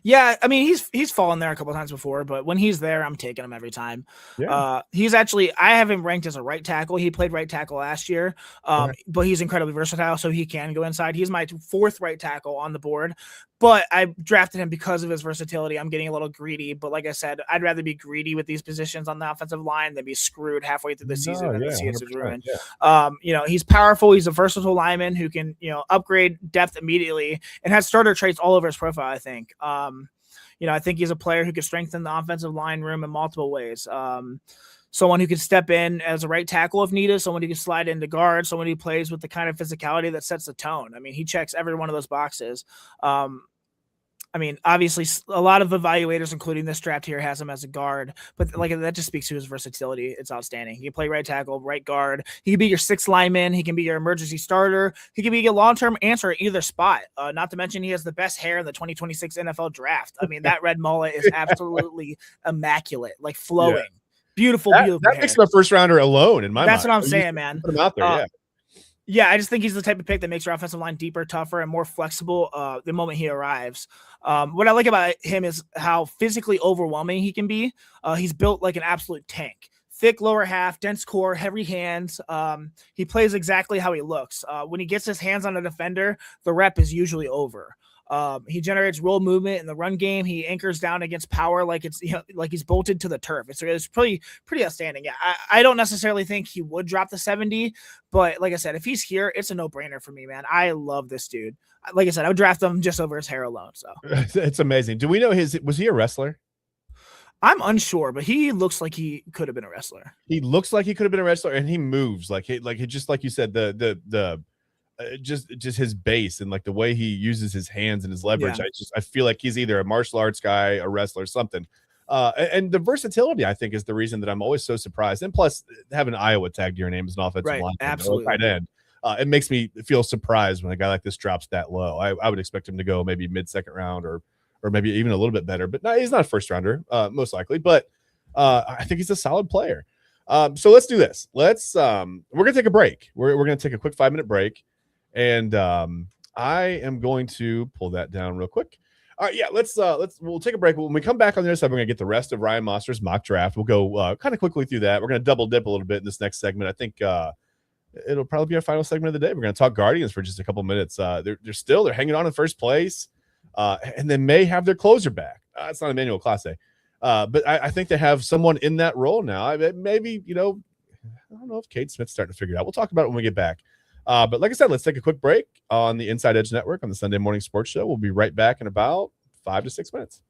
Yeah, I mean he's fallen there a couple of times before, but when he's there, I'm taking him every time. Yeah. He's actually, I have him ranked as a right tackle. He played right tackle last year, but he's incredibly versatile, so he can go inside. He's my 4th right tackle on the board, but I drafted him because of his versatility. I'm getting a little greedy, but like I said, I'd rather be greedy with these positions on the offensive line than be screwed halfway through the season and see it's ruined. Yeah. He's powerful. He's a versatile lineman who can upgrade depth immediately and has starter traits all over his profile. I think. I think he's a player who can strengthen the offensive line room in multiple ways. Someone who can step in as a right tackle if needed, someone who can slide into guard, someone who plays with the kind of physicality that sets the tone. I mean, he checks every one of those boxes. Obviously, a lot of evaluators, including this draft here, has him as a guard, but that just speaks to his versatility. It's outstanding. He can play right tackle, right guard. He can be your 6th lineman. He can be your emergency starter. He can be a long-term answer at either spot. Not to mention, he has the best hair in the 2026 NFL draft. I mean, that red mullet is absolutely immaculate, like flowing. Yeah. Beautiful That makes him a first rounder alone in my mind. That's what I'm saying, man. Put him out there, Yeah, I just think he's the type of pick that makes our offensive line deeper, tougher, and more flexible the moment he arrives. What I like about him is how physically overwhelming he can be. He's built like an absolute tank. Thick lower half, dense core, heavy hands. He plays exactly how he looks. When he gets his hands on a defender, the rep is usually over. He generates roll movement in the run game. He anchors down against power like it's like he's bolted to the turf. It's pretty outstanding. Yeah, I don't necessarily think he would drop the 70, but like I said, if he's here, it's a no brainer for me, man. I love this dude. Like I said, I would draft him just over his hair alone. So It's amazing. Do we know was he a wrestler? I'm unsure, but he looks like he could have been a wrestler. He looks like he could have been a wrestler, and he moves like he just like you said just his base and like the way he uses his hands and his leverage. Yeah. I feel like he's either a martial arts guy, a wrestler, something. And the versatility, I think, is the reason that I'm always so surprised. And plus, having Iowa tagged to your name as an offensive line, absolutely, tight end, it makes me feel surprised when a guy like this drops that low. I would expect him to go maybe mid-second round or maybe even a little bit better. But no, he's not a first rounder, most likely. But I think he's a solid player. So let's do this. We're gonna take a break. We're gonna take a quick 5-minute break. And I am going to pull that down real quick. All right, yeah, we'll take a break. When we come back on the other side, we're gonna get the rest of Ryan Mossor's mock draft. We'll go kind of quickly through that. We're gonna double dip a little bit in this next segment. I think it'll probably be our final segment of the day. We're gonna talk Guardians for just a couple minutes. They're hanging on in first place, and they may have their closer back. It's not Emmanuel Clase, but I think they have someone in that role now. Maybe I don't know if Cade Smith's starting to figure it out. We'll talk about it when we get back. But like I said, let's take a quick break on the Inside Edge Network on the Sunday Morning Sports Show. We'll be right back in about 5 to 6 minutes.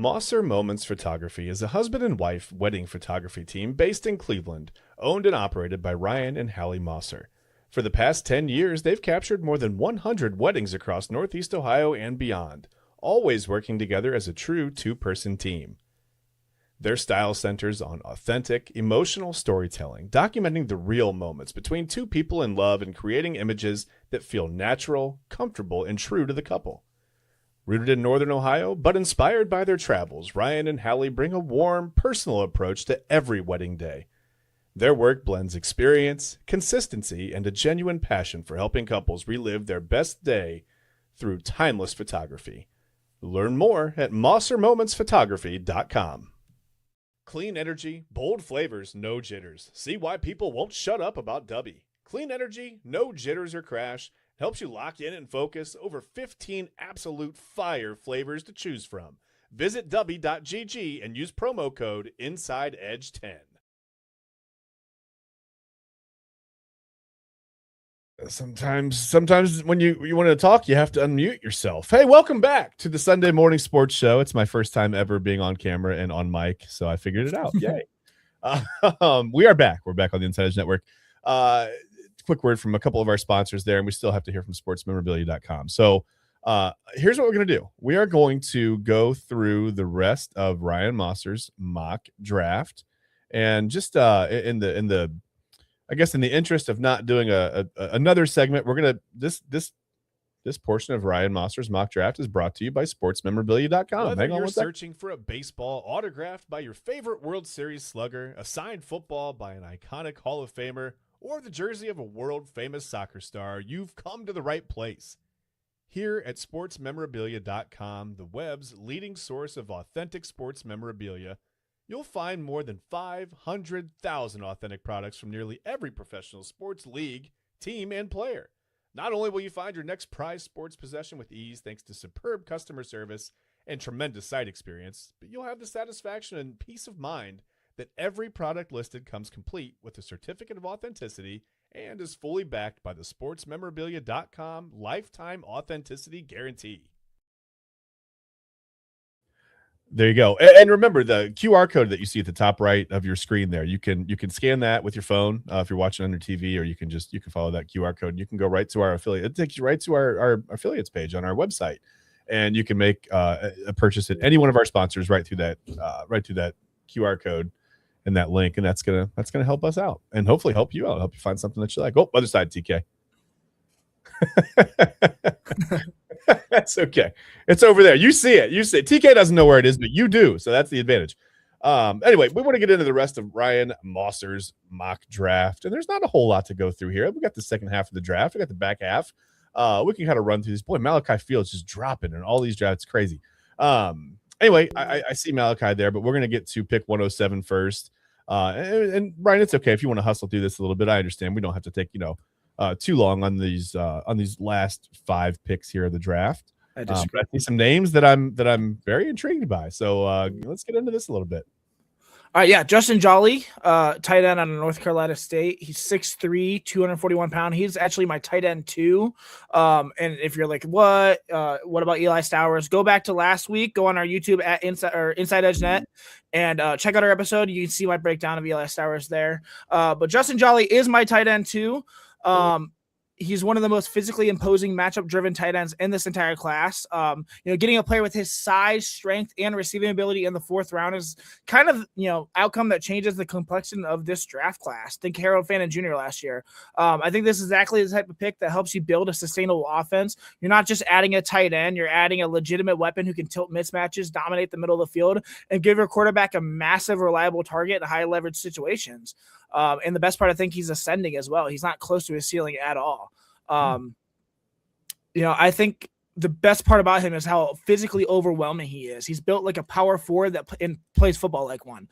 Mossor Moments Photography is a husband and wife wedding photography team based in Cleveland, owned and operated by Ryan and Hallie Mossor. For the past 10 years, they've captured more than 100 weddings across Northeast Ohio and beyond, always working together as a true two-person team. Their style centers on authentic, emotional storytelling, documenting the real moments between two people in love and creating images that feel natural, comfortable, and true to the couple. Rooted in Northern Ohio, but inspired by their travels, Ryan and Hallie bring a warm, personal approach to every wedding day. Their work blends experience, consistency, and a genuine passion for helping couples relive their best day through timeless photography. Learn more at MossorMomentsPhotography.com. Clean energy, bold flavors, no jitters. See why people won't shut up about Dubby. Clean energy, no jitters or crash. Helps you lock in and focus. Over 15 absolute fire flavors to choose from. Visit Dubby.gg and use promo code InsideEdge10. Sometimes when you want to talk, you have to unmute yourself. Hey, welcome back to the Sunday Morning Sports Show. It's my first time ever being on camera and on mic, so I figured it out. Yay. We are back. We're back on the Inside Edge Network. Quick word from a couple of our sponsors there, and we still have to hear from sportsmemorabilia.com. So here's what we're going to do. We are going to go through the rest of Ryan Mossor's mock draft, and just in the I guess in the interest of not doing another segment, we're gonna this portion of Ryan Mossor's mock draft is brought to you by sportsmemorabilia.com. Whether you're searching for a baseball autographed by your favorite World Series slugger, a signed football by an iconic Hall of Famer, or the jersey of a world-famous soccer star, you've come to the right place. Here at sportsmemorabilia.com, the web's leading source of authentic sports memorabilia, you'll find more than 500,000 authentic products from nearly every professional sports league, team, and player. Not only will you find your next prized sports possession with ease thanks to superb customer service and tremendous site experience, but you'll have the satisfaction and peace of mind that every product listed comes complete with a certificate of authenticity and is fully backed by the sportsmemorabilia.com lifetime authenticity guarantee. There you go. And remember the QR code that you see at the top right of your screen there. You can scan that with your phone if you're watching on your TV, or you can follow that QR code. And you can go right to our affiliate. It takes you right to our affiliates page on our website, and you can make a purchase at any one of our sponsors right through that QR code and that link, and that's gonna help us out and hopefully help you out, help you find something that you like. Oh, other side, TK. That's okay. It's over there. You see it. TK doesn't know where it is, but you do. So that's the advantage. Anyway, we want to get into the rest of Ryan Mossor's mock draft. And there's not a whole lot to go through here. We got the second half of the draft. We got the back half. We can kind of run through this. Boy, Malachi Fields just dropping in all these drafts. Crazy. Anyway, I see Malachi there, but we're going to get to pick 107 first. And Ryan, it's okay if you want to hustle through this a little bit. I understand. We don't have to take, too long on these last 5 picks here of the draft. I I see some names that I'm very intrigued by. So let's get into this a little bit. All right, yeah, Justin Jolly, tight end out of North Carolina State. He's 6'3", 241 pounds. He's actually my tight end too. And if you're like, what about Eli Stowers? Go back to last week. Go on our YouTube at Inside Edge Net and check out our episode. You can see my breakdown of Eli Stowers there. But Justin Jolly is my tight end too. He's one of the most physically imposing matchup-driven tight ends in this entire class. Getting a player with his size, strength, and receiving ability in the 4th round is kind of, outcome that changes the complexion of this draft class. Think Harold Fannin Jr. last year. I think this is exactly the type of pick that helps you build a sustainable offense. You're not just adding a tight end. You're adding a legitimate weapon who can tilt mismatches, dominate the middle of the field, and give your quarterback a massive, reliable target in high-leverage situations. And the best part, I think he's ascending as well. He's not close to his ceiling at all. I think the best part about him is how physically overwhelming he is. He's built like a power forward that plays football like one.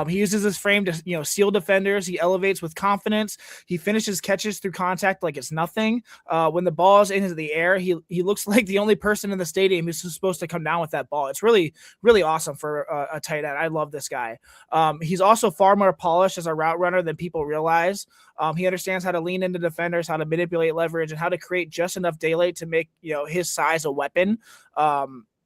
He uses his frame to, seal defenders. He elevates with confidence. He finishes catches through contact like it's nothing. When the ball is into the air, he looks like the only person in the stadium who's supposed to come down with that ball. It's really, really awesome for a tight end. I love this guy. He's also far more polished as a route runner than people realize. He understands how to lean into defenders, how to manipulate leverage, and how to create just enough daylight to make, his size a weapon.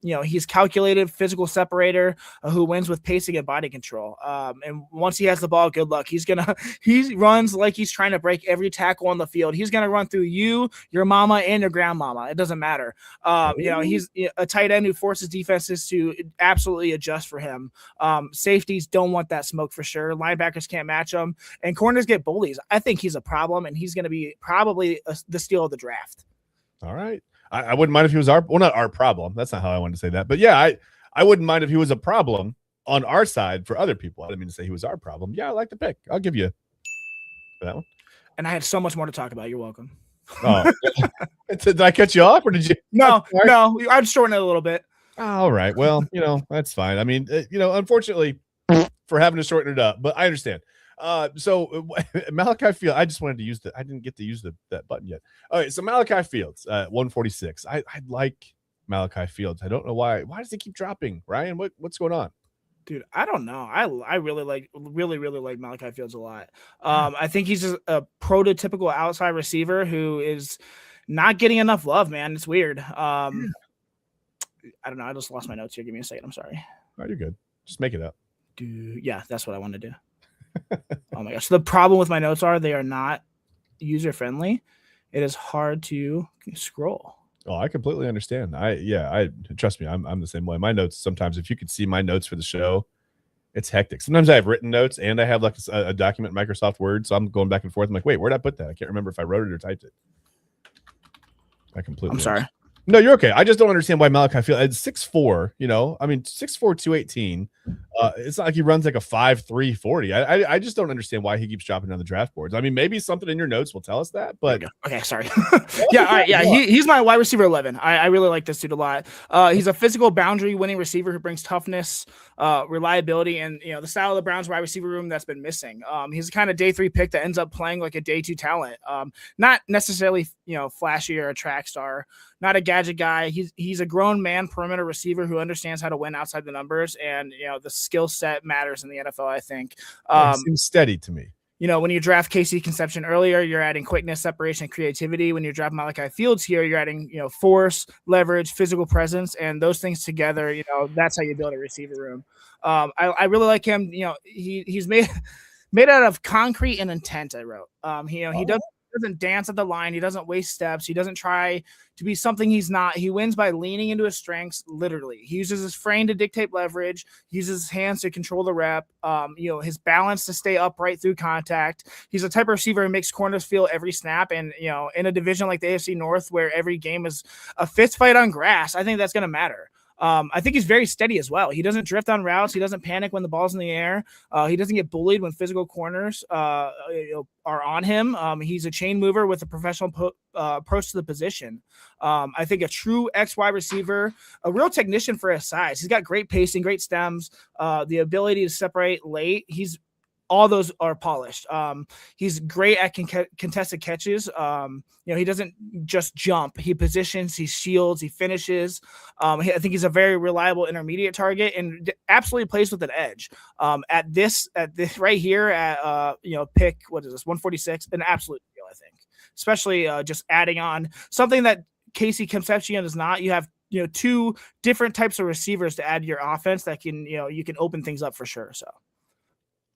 he's calculated physical separator who wins with pacing and body control. And once he has the ball, good luck. He runs like he's trying to break every tackle on the field. He's going to run through you, your mama, and your grandmama. It doesn't matter. He's a tight end who forces defenses to absolutely adjust for him. Safeties don't want that smoke for sure. Linebackers can't match him, and corners get bullies. I think he's a problem, and he's going to be probably the steal of the draft. All right. I wouldn't mind if he was not our problem. That's not how I wanted to say that. But yeah, I wouldn't mind if he was a problem on our side for other people. I didn't mean to say he was our problem. Yeah, I like the pick. I'll give you that one. And I had so much more to talk about. You're welcome. Oh, did I cut you off or did you? No, I'd shorten it a little bit. All right. Well, that's fine. I mean, unfortunately for having to shorten it up, but I understand. So Malachi Fields, I just wanted to use I didn't get to use that button yet. All right, so Malachi Fields, 146. I like Malachi Fields. I don't know why. Why does he keep dropping? Ryan, what's going on? Dude, I don't know. I really like Malachi Fields a lot. I think he's a prototypical outside receiver who is not getting enough love, man. It's weird. I don't know. I just lost my notes here. Give me a second. I'm sorry. Oh, you're good. Just make it up. Yeah, that's what I want to do. Oh my gosh. So the problem with my notes they are not user friendly. It is hard to scroll. Oh, I completely understand. I trust me. I'm the same way. My notes, sometimes if you could see my notes for the show, it's hectic. Sometimes I have written notes and I have like a document in Microsoft Word. So I'm going back and forth. I'm like, wait, where'd I put that? I can't remember if I wrote it or typed it. I'm sorry. No, you're okay. I just don't understand why Malachi Fields at 6'4", 6'4", 218. It's not like he runs like a 5'3", 40. I just don't understand why he keeps dropping down the draft boards. I mean, maybe something in your notes will tell us that, but okay, sorry. Yeah, all right, yeah. He's my wide receiver 11. I really like this dude a lot. He's a physical boundary winning receiver who brings toughness, reliability, and the style of the Browns wide receiver room that's been missing. He's the kind of day 3 pick that ends up playing like a day 2 talent. Not necessarily flashy or a track star. Not a gadget guy. He's a grown man perimeter receiver who understands how to win outside the numbers, and the skill set matters in the NFL. I think it seems steady to me. When you draft Casey Conception earlier, you're adding quickness, separation, and creativity. When you draft Malachi Fields here, you're adding force, leverage, physical presence, and those things together. That's how you build a receiver room. I really like him. He's made out of concrete and intent. I wrote. He doesn't dance at the line. He doesn't waste steps. He doesn't try to be something he's not. He wins by leaning into his strengths, literally. He uses his frame to dictate leverage. He uses his hands to control the rep. His balance to stay upright through contact. He's a type of receiver who makes corners feel every snap. And, in a division like the AFC North where every game is a fist fight on grass, I think that's going to matter. I think he's very steady as well. He doesn't drift on routes. He doesn't panic when the ball's in the air. He doesn't get bullied when physical corners are on him. He's a chain mover with a professional approach to the position. I think a true X wide receiver, a real technician for his size. He's got great pacing, great stems, the ability to separate late. All those are polished. He's great at contested catches. He doesn't just jump. He positions, he shields, he finishes. I think he's a very reliable intermediate target and absolutely plays with an edge. At this right here at pick, what is this, 146, an absolute deal, I think. Especially just adding on something that Casey Concepcion is not. You have 2 different types of receivers to add to your offense that can you can open things up for sure. So.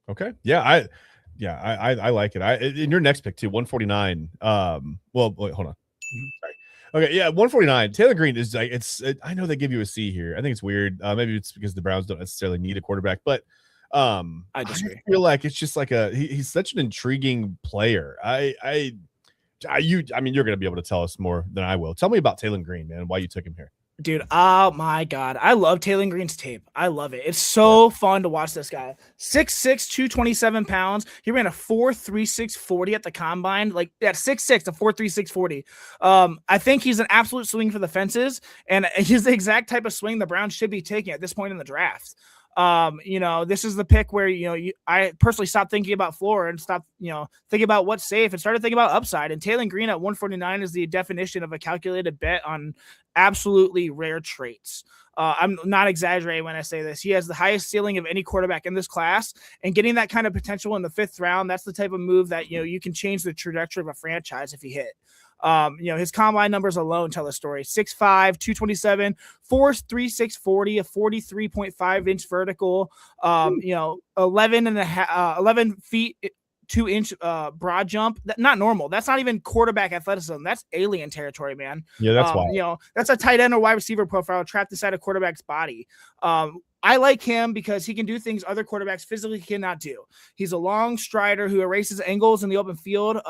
Okay. Yeah. I like it. In your next pick too, 149. Well, wait, hold on. Sorry. Okay. Yeah. 149. Taylor Green is like, I know they give you a C here. I think it's weird. Maybe it's because the Browns don't necessarily need a quarterback, but I disagree. I feel like it's just like he's such an intriguing player. I mean, you're going to be able to tell us more than I will. Tell me about Taylor Green, man, why you took him here. Dude, oh my God. I love Taylor Green's tape. I love it. It's so fun to watch this guy. 6'6", 227 pounds. He ran a 4.36 40 at the combine. Like at 6'6", a 4.36 40. I think he's an absolute swing for the fences, and he's the exact type of swing the Browns should be taking at this point in the draft. This is the pick where, I personally stopped thinking about floor and stopped, thinking about what's safe and started thinking about upside. And Taylor Green at 149 is the definition of a calculated bet on absolutely rare traits. I'm not exaggerating when I say this. He has the highest ceiling of any quarterback in this class, and getting that kind of potential in the 5th round, that's the type of move that, you can change the trajectory of a franchise if he hit. His combine numbers alone tell a story. 6'5", 227, 4.36 40, a 43.5-inch vertical. 11 feet 2-inch broad jump. Not normal. That's not even quarterback athleticism. That's alien territory, man. Yeah, that's wild. That's a tight end or wide receiver profile trapped inside a quarterback's body. I like him because he can do things other quarterbacks physically cannot do. He's a long strider who erases angles in the open field.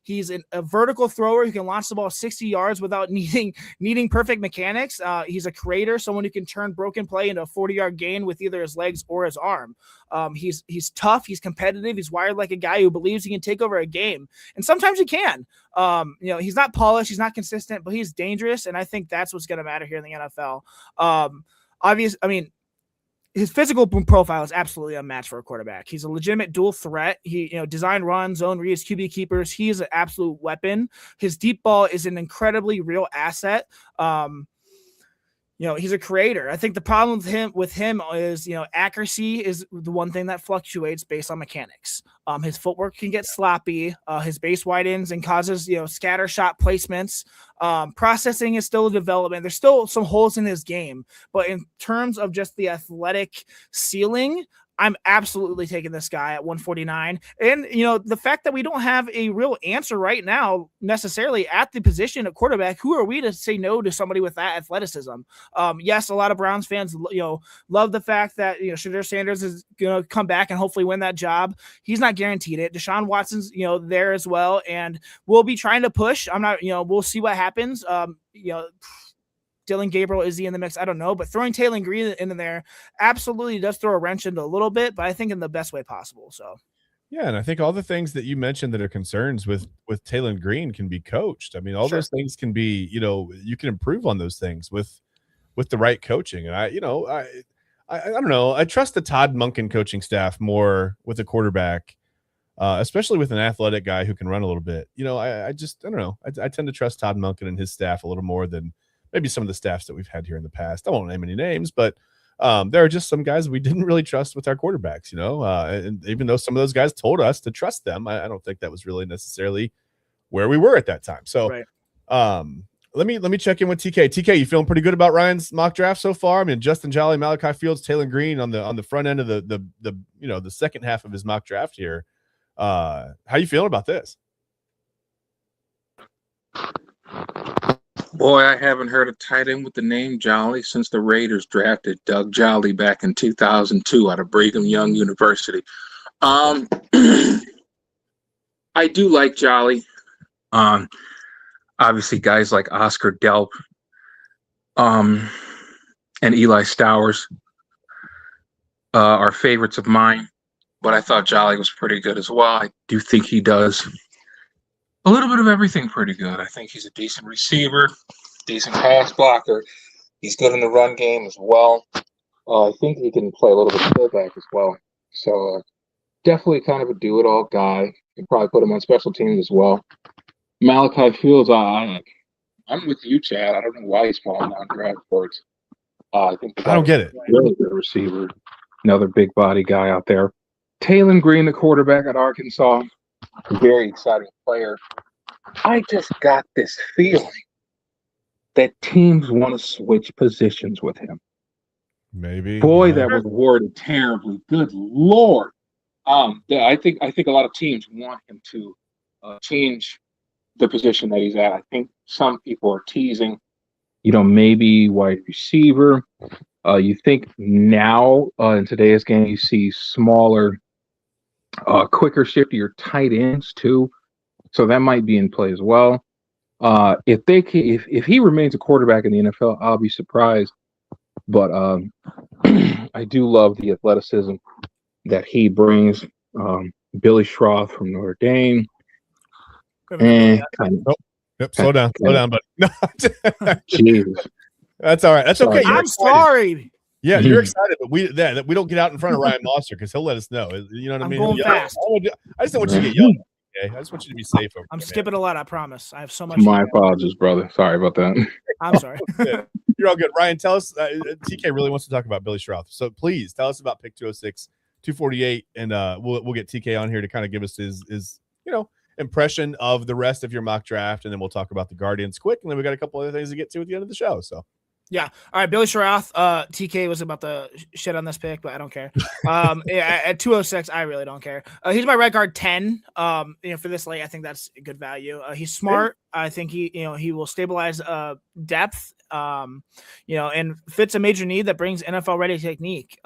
He's a vertical thrower who can launch the ball 60 yards without needing perfect mechanics. He's a creator, someone who can turn broken play into a 40-yard gain with either his legs or his arm. He's tough. He's competitive. He's wired like a guy who believes he can take over a game. And sometimes he can. He's not polished. He's not consistent, but he's dangerous. And I think that's what's going to matter here in the NFL. His physical profile is absolutely unmatched for a quarterback. He's a legitimate dual threat. He, design runs, zone reads, QB keepers. He is an absolute weapon. His deep ball is an incredibly real asset. He's a creator. I think the problem with him is, accuracy is the one thing that fluctuates based on mechanics. His footwork can get sloppy. His base widens and causes, scatter shot placements. Processing is still a development. There's still some holes in his game, but in terms of just the athletic ceiling, I'm absolutely taking this guy at 149. And, the fact that we don't have a real answer right now necessarily at the position of quarterback, who are we to say no to somebody with that athleticism? Yes, a lot of Browns fans, love the fact that, Shadur Sanders is going to come back and hopefully win that job. He's not guaranteed it. Deshaun Watson's, there as well. And we'll be trying to push. We'll see what happens. Dylan Gabriel, is he in the mix? I don't know, but throwing Taylor Green in there absolutely does throw a wrench into a little bit, but I think in the best way possible. So, yeah, and I think all the things that you mentioned that are concerns with Taylor Green can be coached. I mean, all those things can be, you can improve on those things with the right coaching. And I don't know. I trust the Todd Monken coaching staff more with a quarterback, especially with an athletic guy who can run a little bit. I don't know. I tend to trust Todd Monken and his staff a little more than maybe some of the staffs that we've had here in the past. I won't name any names, but there are just some guys we didn't really trust with our quarterbacks, and even though some of those guys told us to trust them, I don't think that was really necessarily where we were at that time. So right. Let me check in with TK. TK, you feeling pretty good about Ryan's mock draft so far? I mean, Justin Jolly, Malachi Fields, Taylor Green on the front end of the second half of his mock draft here. How you feeling about this? Boy, I haven't heard a tight end with the name Jolly since the Raiders drafted Doug Jolly back in 2002 out of Brigham Young University. I do like Jolly. Obviously, guys like Oscar Delp and Eli Stowers are favorites of mine, but I thought Jolly was pretty good as well. I do think he does a little bit of everything pretty good. I think he's a decent receiver, decent pass blocker. He's good in the run game as well. I think he can play a little bit of fullback as well. So definitely kind of a do-it-all guy. You can probably put him on special teams as well. Malachi Fields, I'm with you, Chad. I don't know why he's falling down draft boards. I don't get it. Really good receiver. Another big body guy out there. Taylor Green, the quarterback at Arkansas. Very exciting player. I just got this feeling that teams want to switch positions with him. Maybe. Boy, that was worded terribly. Good Lord. I think a lot of teams want him to change the position that he's at. I think some people are teasing, maybe wide receiver. You think now in today's game you see smaller, quicker, shiftier tight ends too, so that might be in play as well. If he remains a quarterback in the NFL, I'll be surprised. But I do love the athleticism that he brings. Billy Schroff from Notre Dame. Slow down, buddy. No, Jesus. That's all right. That's okay. I'm sorry. Yeah, you're excited, but we don't get out in front of Ryan Mossor because he'll let us know. You know what I mean? I'm going fast. I just don't want you to get yelled at. Okay? I just want you to be safe. I'm skipping a lot. I promise. I have so much. My apologies, brother. Sorry about that. I'm sorry. You're all good. Ryan, tell us. TK really wants to talk about Billy Schroff, so please tell us about pick 206, 248, and we'll get TK on here to kind of give us his impression of the rest of your mock draft, and then we'll talk about the Guardians quick, and then we got a couple other things to get to at the end of the show. So yeah. All right. Billy Schroth, TK was about to shit on this pick, but I don't care. At 206, I really don't care. He's my right guard 10. For this late, I think that's a good value. He's smart. I think he will stabilize depth, and fits a major need that brings NFL ready technique.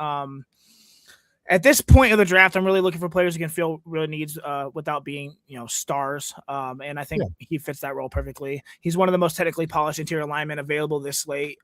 At this point of the draft, I'm really looking for players who can fill real needs without being, stars. And I think he fits that role perfectly. He's one of the most technically polished interior linemen available this late.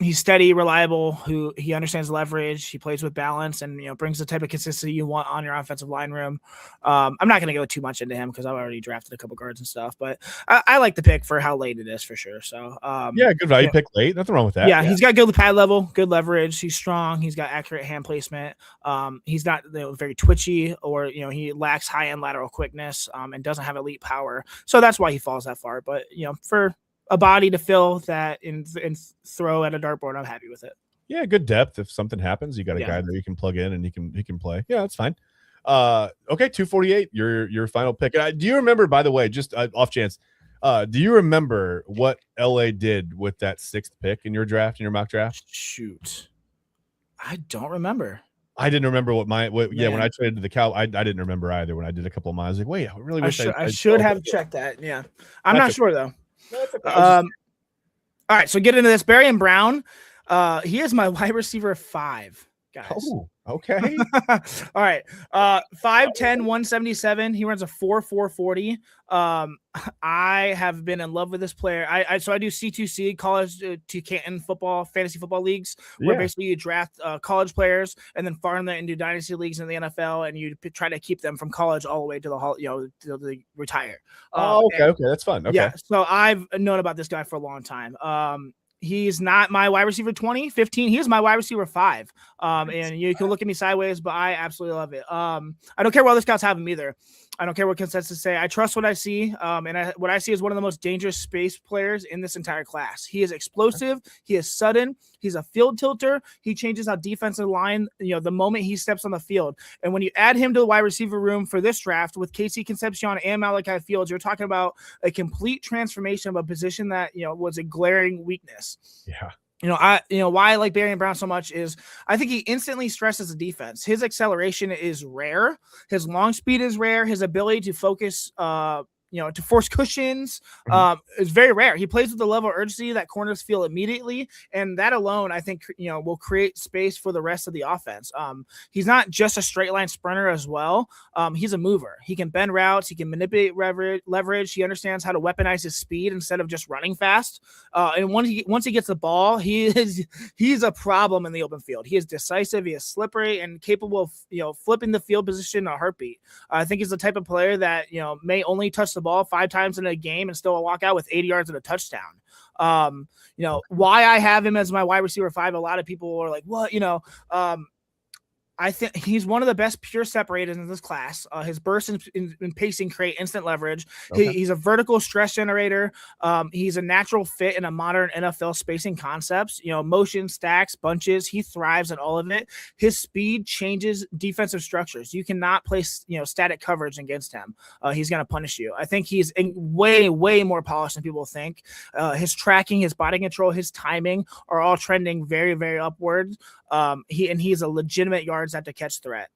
He's steady, reliable, who he understands leverage. He plays with balance and, brings the type of consistency you want on your offensive line room. I'm not going to go too much into him because I've already drafted a couple guards and stuff, but I like the pick for how late it is for sure. So, good value pick late. Nothing wrong with that. Yeah, he's got good pad level, good leverage. He's strong. He's got accurate hand placement. He's not very twitchy or, he lacks high end lateral quickness and doesn't have elite power. So that's why he falls that far. But, for a body to fill that and throw at a dartboard, I'm happy with it. Yeah, good depth. If something happens, you got a guy that you can plug in and he can play. Yeah, that's fine. Okay, 248. Your final pick. Do you remember, by the way, just off chance, do you remember what LA did with that 6th pick in your your mock draft? Shoot, I don't remember. I didn't remember when I traded to the Cow, I didn't remember either. When I did a couple of mine, I was like, wait, I really wish I should have checked that. Yeah, I'm not sure though. No, okay. All right, so get into this. Barry and Brown. He is my wide receiver 5, guys. Oh, okay. All right. 5'10", 177. He runs a 4.40. I have been in love with this player. I do C2C, college to Canton football, fantasy football leagues, where basically you draft college players and then farm them into dynasty leagues in the NFL, and you try to keep them from college all the way to the retire. Okay, that's fun. Okay. Yeah, so I've known about this guy for a long time. He's not my wide receiver 20, 15. He is my wide receiver 5. And you can look at me sideways, but I absolutely love it. I don't care what other scouts have him either. I don't care what consensus say. I trust what I see. What I see is one of the most dangerous space players in this entire class. He is explosive. He is sudden. He's a field tilter. He changes how defensive line, the moment he steps on the field. And when you add him to the wide receiver room for this draft with Casey Concepcion and Malachi Fields, you're talking about a complete transformation of a position that, was a glaring weakness. Yeah. Why I like Barry and Brown so much is I think he instantly stresses the defense. His acceleration is rare. His long speed is rare. His ability to focus, to force cushions is very rare. He plays with the level of urgency that corners feel immediately. And that alone, I think, will create space for the rest of the offense. He's not just a straight line sprinter as well. He's a mover. He can bend routes. He can manipulate leverage. He understands how to weaponize his speed instead of just running fast. And once he gets the ball, he's a problem in the open field. He is decisive. He is slippery and capable of, flipping the field position in a heartbeat. I think he's the type of player that, may only touch the ball 5 times in a game and still walk out with 80 yards and a touchdown. Why I have him as my wide receiver 5, a lot of people are like, what, I think he's one of the best pure separators in this class. His burst and pacing create instant leverage. Okay. He's a vertical stress generator. He's a natural fit in a modern NFL spacing concepts, motion, stacks, bunches. He thrives at all of it. His speed changes defensive structures. You cannot place, static coverage against him. He's going to punish you. I think he's way, way more polished than people think. His tracking, his body control, his timing are all trending very, very upwards. He's a legitimate yards after catch threat.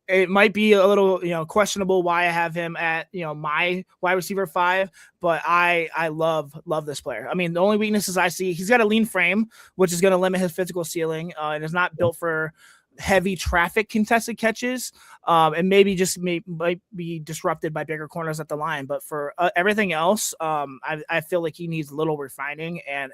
It might be a little, questionable why I have him at, my wide receiver 5, but I love this player. I mean, the only weaknesses I see, he's got a lean frame, which is going to limit his physical ceiling, and is not built for heavy traffic contested catches, and maybe just might be disrupted by bigger corners at the line. But for everything else, I feel like he needs a little refining. And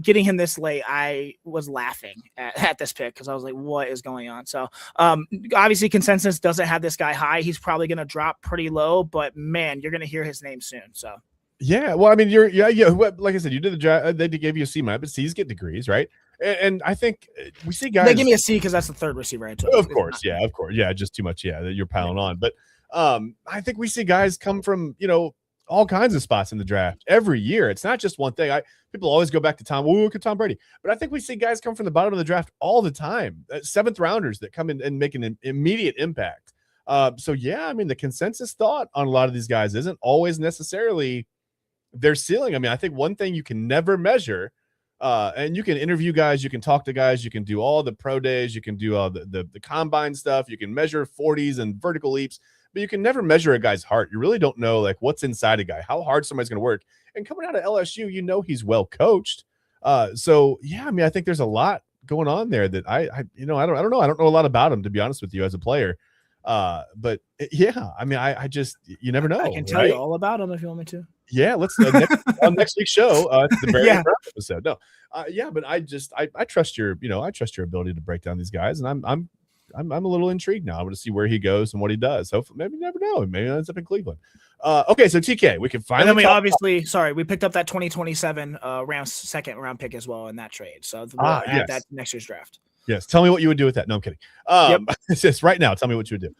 getting him this late, I was laughing at this pick because I was like, what is going on? So obviously consensus doesn't have this guy high. He's probably going to drop pretty low, but man, you're going to hear his name soon. So yeah, well, I mean, like I said, you did the draft. They gave you a C-, but C's get degrees, right? And I think we see guys. They give me a C because that's the third receiver I took. Of course, yeah, just too much, that you're piling on. But I think we see guys come from all kinds of spots in the draft every year. It's not just one thing. People always go back to Tom. Well, look at Tom Brady, but I think we see guys come from the bottom of the draft all the time. 7th rounders that come in and make an immediate impact. So yeah, I mean, the consensus thought on a lot of these guys isn't always necessarily their ceiling. I mean, I think one thing you can never measure, and you can interview guys, you can talk to guys, you can do all the pro days, you can do all the combine stuff, you can measure 40s and vertical leaps, but you can never measure a guy's heart. You really don't know like what's inside a guy, how hard somebody's going to work. And coming out of LSU, you know he's well coached. So yeah, I mean, I think there's a lot going on there that I don't know. I don't know a lot about him, to be honest with you, as a player. But yeah, I mean, I just, you never know. I can tell you all about him if you want me to. Yeah, let's on next week's show, the very first episode. No, yeah, but I trust your, I trust your ability to break down these guys, and I'm a little intrigued now. I want to see where he goes and what he does. Hopefully, maybe you never know. Maybe he ends up in Cleveland. Okay, so TK, we can finally. And then we picked up that 2027 Rams second round pick as well in that trade. So we'll add that to next year's draft. Yes. Tell me what you would do with that. No, I'm kidding. Just right now, tell me what you would do.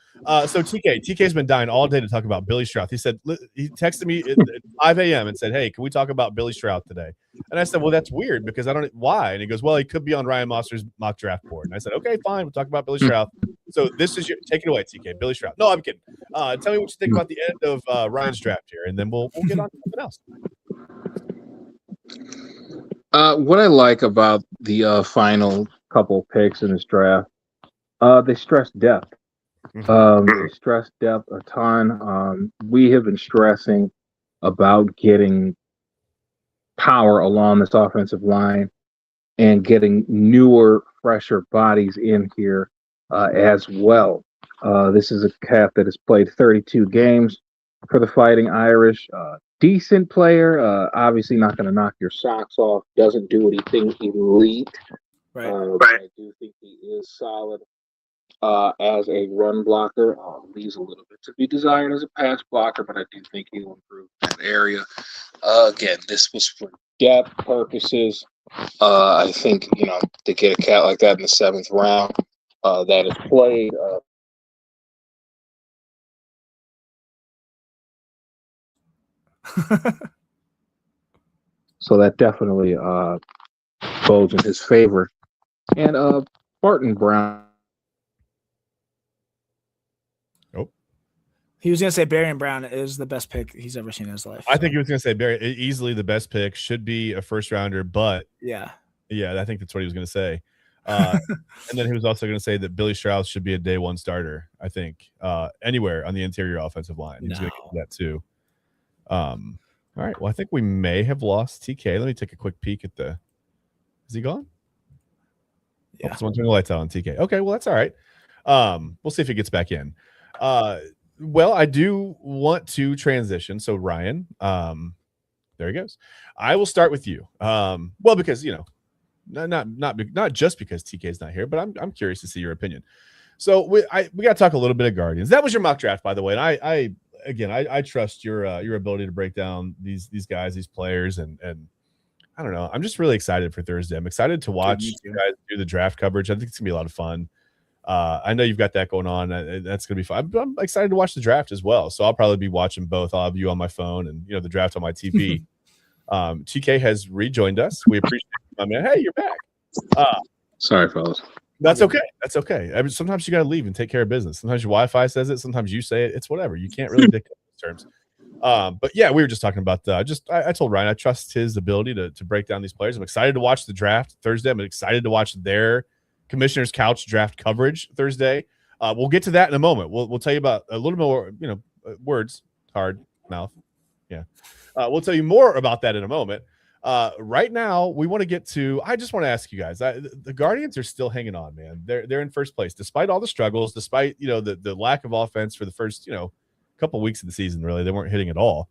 So TK's been dying all day to talk about Billy Stroud. He said, he texted me at 5 a.m. and said, hey, can we talk about Billy Stroud today? And I said, well, that's weird because I don't, why? And he goes, well, he could be on Ryan Mossor's mock draft board. And I said, okay, fine. We'll talk about Billy Stroud. So this is take it away, TK, Billy Stroud. No, I'm kidding. Tell me what you think about the end of Ryan's draft here, and then we'll get on to something else. What I like about the final couple picks in this draft, they stress depth. They stress depth a ton. We have been stressing about getting power along this offensive line and getting newer, fresher bodies in here as well. This is a cat that has played 32 games for the Fighting Irish. Decent player, obviously not going to knock your socks off. Doesn't do anything elite. Right. But I do think he is solid as a run blocker. Leaves a little bit to be desired as a pass blocker, but I do think he'll improve that area. Again, this was for depth purposes. I think, to get a cat like that in the 7th round that is played. So that definitely bodes in his favor. And Barton Brown. Oh, he was going to say Barron Brown is the best pick he's ever seen in his life. I think he was going to say Barry, easily the best pick, should be a first rounder, but yeah, I think that's what he was going to say. And then he was also going to say that Billy Stroud should be a day one starter. I think anywhere on the interior offensive line, he's going to get that too. All right. Well, I think we may have lost TK. Let me take a quick peek at the. Is he gone? Yeah. Oh, someone turn the lights on TK. Okay. Well, that's all right. We'll see if he gets back in. Well, I do want to transition. So Ryan, there he goes. I will start with you. Well, because not just because TK is not here, but I'm curious to see your opinion. So we got to talk a little bit of Guardians. That was your mock draft, by the way, and I trust your ability to break down these guys, these players, and I don't know. I'm just really excited for Thursday. I'm excited to watch you guys do the draft coverage. I think it's gonna be a lot of fun. I know you've got that going on. That's gonna be fun. I'm excited to watch the draft as well. So I'll probably be watching both of you on my phone and the draft on my TV. TK has rejoined us. We appreciate it, my man. Hey, you're back. Sorry, fellas. That's okay. That's okay. I mean, sometimes you got to leave and take care of business. Sometimes your Wi-Fi says it. Sometimes you say it. It's whatever. You can't really dictate those terms. But yeah, we were just talking about I told Ryan I trust his ability to break down these players. I'm excited to watch the draft Thursday. I'm excited to watch their Commissioner's Couch draft coverage Thursday. We'll get to that in a moment. We'll tell you about a little more, words, hard mouth. Yeah. We'll tell you more about that in a moment. Right now, we want to get to. I just want to ask you guys. The Guardians are still hanging on, man. They're in first place despite all the struggles, despite the lack of offense for the first couple weeks of the season. Really, they weren't hitting at all.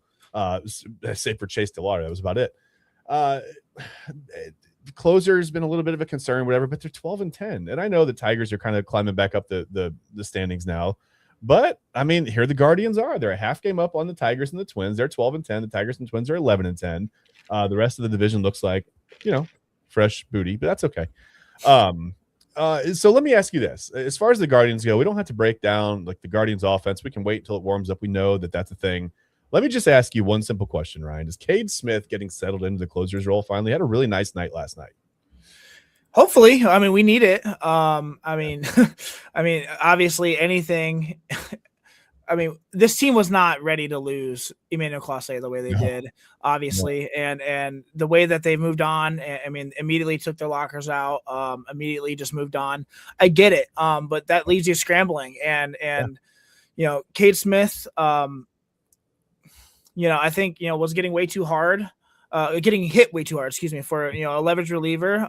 Save for Chase DeLauder, that was about it. Closer has been a little bit of a concern, whatever. But they're 12-10, and I know the Tigers are kind of climbing back up the standings now. But I mean, here the Guardians are. They're a half game up on the Tigers and the Twins. They're 12-10. The Tigers and Twins are 11-10. The rest of the division looks like, fresh booty, but that's okay. So let me ask you this. As far as the Guardians go, we don't have to break down like the Guardians offense. We can wait until it warms up. We know that that's a thing. Let me just ask you one simple question, Ryan. Is Cade Smith getting settled into the closer's role finally? Had a really nice night last night. Hopefully, I mean, we need it. I mean, obviously, anything. I mean, this team was not ready to lose Emmanuel Clase the way they did, obviously, and the way that they moved on. I mean, immediately took their lockers out, immediately just moved on. I get it, but that leaves you scrambling, and Cade Smith, I think was getting way too hard, getting hit way too hard. Excuse me, for a leverage reliever.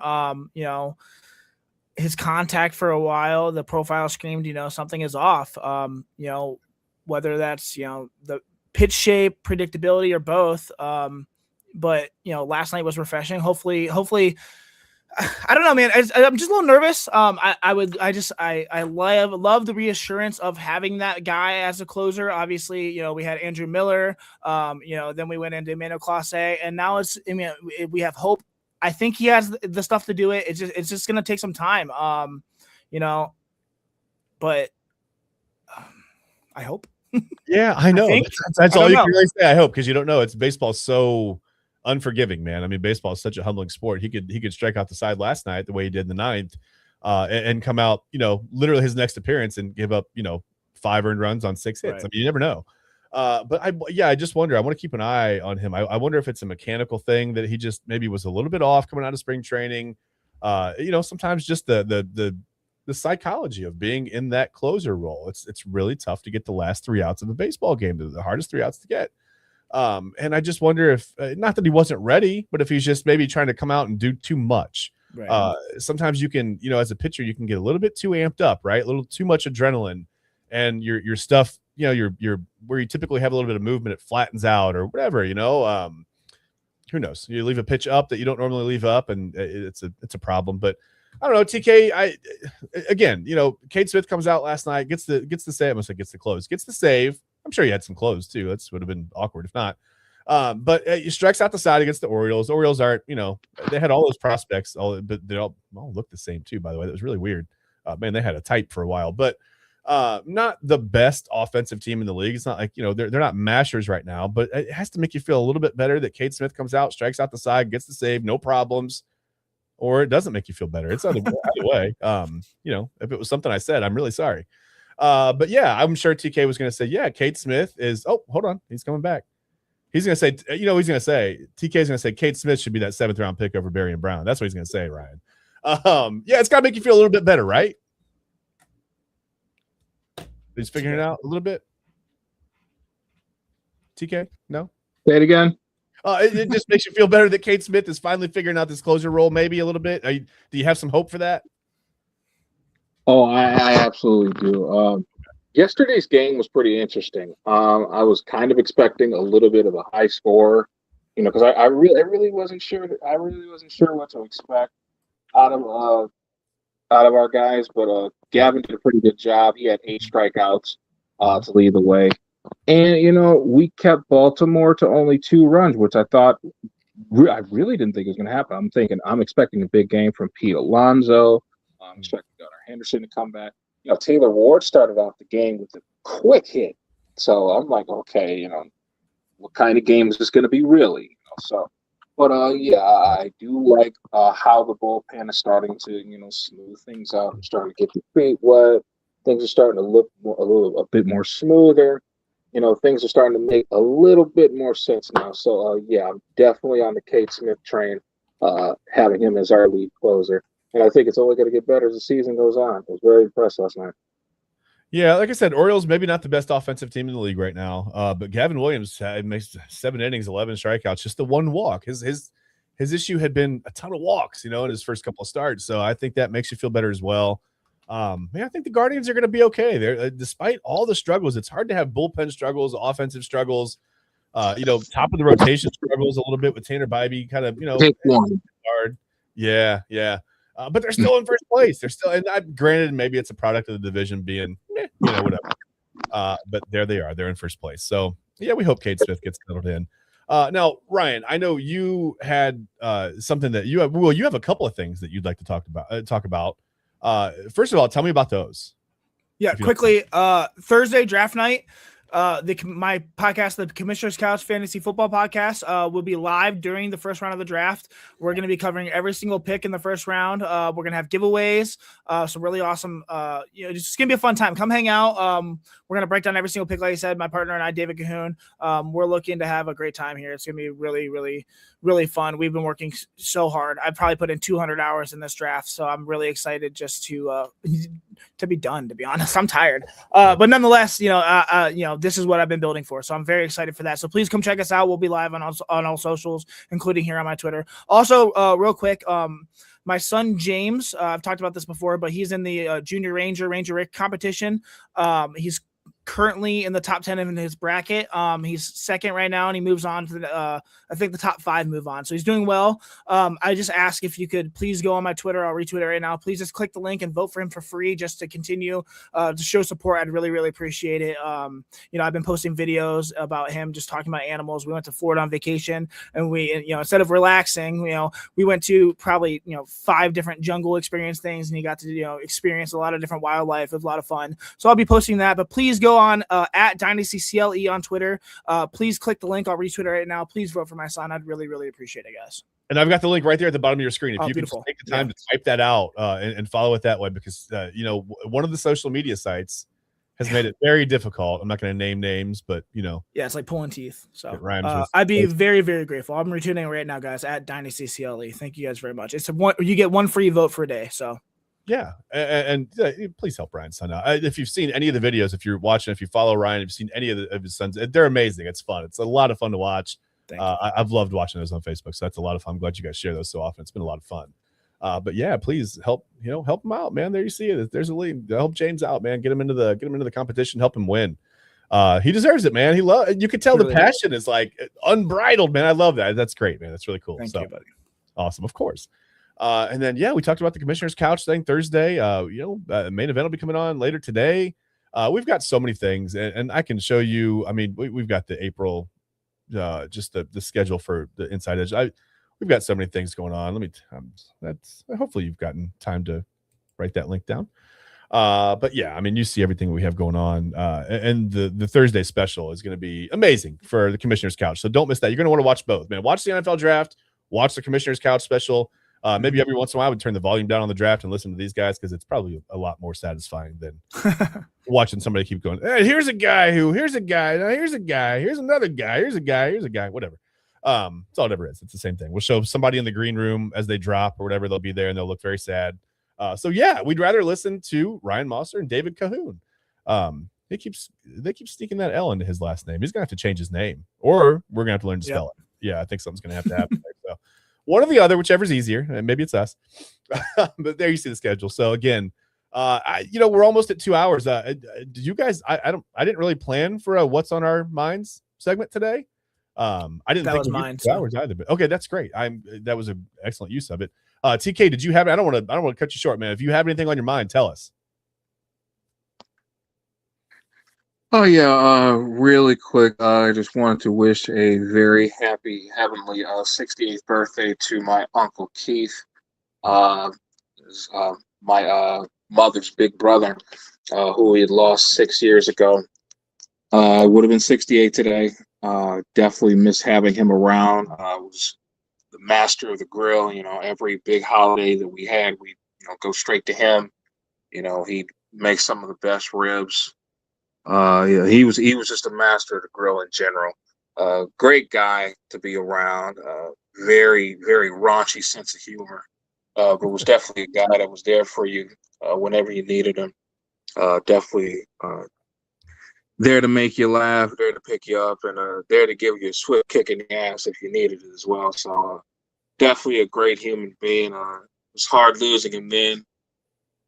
His contact for a while, the profile screamed, something is off. Whether that's the pitch shape, predictability, or both. But last night was refreshing. Hopefully, I don't know, man. I'm just a little nervous. I love the reassurance of having that guy as a closer. Obviously, we had Andrew Miller. Then we went into Emmanuel Clase, and now we have hope. I think he has the stuff to do it. It's just gonna take some time. But I hope. Yeah, I know. That's all you can really say. I hope, because you don't know. It's baseball's so unforgiving, man. I mean, baseball is such a humbling sport. He could strike out the side last night the way he did in the ninth, and come out, literally his next appearance and give up, 5 earned runs on 6 hits. Right. I mean, you never know. But I just wonder. I want to keep an eye on him. I wonder if it's a mechanical thing that he just maybe was a little bit off coming out of spring training. Sometimes just the psychology of being in that closer role. It's really tough to get the last 3 outs of a baseball game. They're the hardest 3 outs to get. And I just wonder if, not that he wasn't ready, but if he's just maybe trying to come out and do too much. Right. Sometimes you can, as a pitcher, you can get a little bit too amped up, right? A little too much adrenaline, and your stuff, your where you typically have a little bit of movement, it flattens out or whatever, who knows? You leave a pitch up that you don't normally leave up, and it's a problem. But I don't know, TK. Again, Cade Smith comes out last night, gets the save. I must say gets the close, gets the save. I'm sure he had some close too. That would have been awkward if not. But he strikes out the side against the Orioles. The Orioles aren't, they had all those prospects, but they all look the same too. By the way, that was really weird. Man, they had a type for a while, but not the best offensive team in the league. It's not like they're not mashers right now, but it has to make you feel a little bit better that Cade Smith comes out, strikes out the side, gets the save, no problems. Or it doesn't make you feel better. It's either way. If it was something I said, I'm really sorry. But yeah, I'm sure TK was going to say, yeah, Cade Smith is, hold on, he's coming back. He's going to say, he's going to say, TK's going to say Cade Smith should be that 7th round pick over Barry and Brown. That's what he's going to say, Ryan. Yeah, it's got to make you feel a little bit better, right? He's figuring it out a little bit. TK, no? Say it again. It just makes you feel better that Cade Smith is finally figuring out this closer role, maybe a little bit. Do you have some hope for that? Oh, I absolutely do. Yesterday's game was pretty interesting. I was kind of expecting a little bit of a high score, because I really wasn't sure. I really wasn't sure what to expect out of our guys. But Gavin did a pretty good job. He had 8 strikeouts to lead the way. And, we kept Baltimore to only 2 runs, which I thought I really didn't think it was going to happen. I'm expecting a big game from Pete Alonso. I'm expecting Gunnar Henderson to come back. Taylor Ward started off the game with a quick hit. So I'm like, okay, what kind of game is this going to be really? But I do like how the bullpen is starting to, smooth things out. I'm starting to get the feet wet. Things are starting to look a bit more smoother. Things are starting to make a little bit more sense now. So, I'm definitely on the Cade Smith train, having him as our lead closer. And I think it's only going to get better as the season goes on. I was very impressed last night. Yeah, like I said, Orioles maybe not the best offensive team in the league right now. But Gavin Williams makes 7 innings, 11 strikeouts, just the 1 walk. His issue had been a ton of walks, in his first couple of starts. So I think that makes you feel better as well. I think the Guardians are going to be okay. They're despite all the struggles. It's hard to have bullpen struggles, offensive struggles. Top of the rotation struggles a little bit with Tanner Bybee, kind of hard. Yeah. But they're still in first place. They're still, and granted, maybe it's a product of the division being, whatever. But there they are. They're in first place. So yeah, we hope Cade Smith gets settled in. Now, Ryan, I know you had something that you have. Well, you have a couple of things that you'd like to talk about. First of all, tell me about those. Yeah, quickly. Thursday draft night. My podcast, the Commissioner's Couch Fantasy Football Podcast, will be live during the first round of the draft. We're going to be covering every single pick in the first round. We're going to have giveaways, some really awesome. It's going to be a fun time. Come hang out. We're going to break down every single pick, like I said. My partner and I, David Cahoon, we're looking to have a great time here. It's going to be really, really, really fun. We've been working so hard. I've probably put in 200 hours in this draft, so I'm really excited just to be done. To be honest, I'm tired, but nonetheless, this is what I've been building for. So I'm very excited for that. So please come check us out. We'll be live on all socials, including here on my Twitter. Also, real quick, my son James, I've talked about this before, but he's in the Junior Ranger Rick competition. He's currently in the top 10 in his bracket. He's second right now, and he moves on to I think the top 5 move on. So he's doing well. I just ask if you could please go on my Twitter. I'll retweet it right now. Please just click the link and vote for him for free just to continue to show support. I'd really, really appreciate it. I've been posting videos about him, just talking about animals. We went to Florida on vacation, and we, instead of relaxing, we went to probably, 5 different jungle experience things, and he got to, experience a lot of different wildlife. It was a lot of fun. So I'll be posting that, but please go on at DynastyCLE on Twitter. Please click the link. I'll retweet it right now. Please vote for my son. I'd really, really appreciate it, guys. And I've got the link right there at the bottom of your screen. If you beautiful. can take the time to type that out and follow it that way, because one of the social media sites has made it very difficult. I'm not going to name names, but it's like pulling teeth. So it rhymes I'd be very, very grateful. I'm retweeting right now, guys, at DynastyCLE. Thank you guys very much. You get 1 free vote for a day. So yeah, and please help Ryan's son out. If you've seen any of the videos, if you're watching, if you follow Ryan, if you've seen any of his sons, they're amazing. It's fun. It's a lot of fun to watch. I've loved watching those on Facebook, so that's a lot of fun. I'm glad you guys share those so often. It's been a lot of fun. But yeah, please help him out, man. There you see it. There's a lead. Help James out, man. Get him into the competition. Help him win. He deserves it, man. You can tell the passion is like unbridled, man. I love that. That's great, man. That's really cool. Thank you, buddy. Awesome, of course. And then we talked about the Commissioner's Couch thing Thursday. Main event will be coming on later today. We've got so many things, and I can show you. I mean, we've got the April, just the schedule for the Inside Edge. We've got so many things going on. Hopefully you've gotten time to write that link down. But yeah, I mean, you see everything we have going on, and the Thursday special is going to be amazing for the Commissioner's Couch. So don't miss that. You're going to want to watch both, man. Watch the NFL draft, watch the Commissioner's Couch special. Maybe every once in a while I would turn the volume down on the draft and listen to these guys, because it's probably a lot more satisfying than watching somebody keep going, hey, here's a guy, now here's a guy, here's another guy, here's a guy, whatever. It's all it ever is. It's the same thing. We'll show somebody in the green room as they drop or whatever. They'll be there and they'll look very sad. So yeah, we'd rather listen to Ryan Mossor and David Cahoon. They keep sneaking that L into his last name. He's gonna have to change his name, or we're gonna have to learn to spell it. Yeah, I think something's gonna have to happen there. So one or the other, whichever's easier. And maybe it's us. But there you see the schedule. So again, we're almost at 2 hours. Did you guys? I didn't really plan for a What's on Our Minds segment today. I didn't think was mine. 2 hours either. But okay, that's great. That was an excellent use of it. TK, did you have? I don't want to cut you short, man. If you have anything on your mind, tell us. Oh yeah, really quick. I just wanted to wish a very happy, heavenly 68th birthday to my Uncle Keith, my mother's big brother, who we had lost 6 years ago. Would have been 68 today. Definitely miss having him around. Was the master of the grill. Every big holiday that we had, we go straight to him. He'd make some of the best ribs. He was just a master of the grill in general. Great guy to be around. Very, very raunchy sense of humor. But was definitely a guy that was there for you whenever you needed him. Definitely there to make you laugh, there to pick you up, and there to give you a swift kick in the ass if you needed it as well. So definitely a great human being. It's hard losing him then.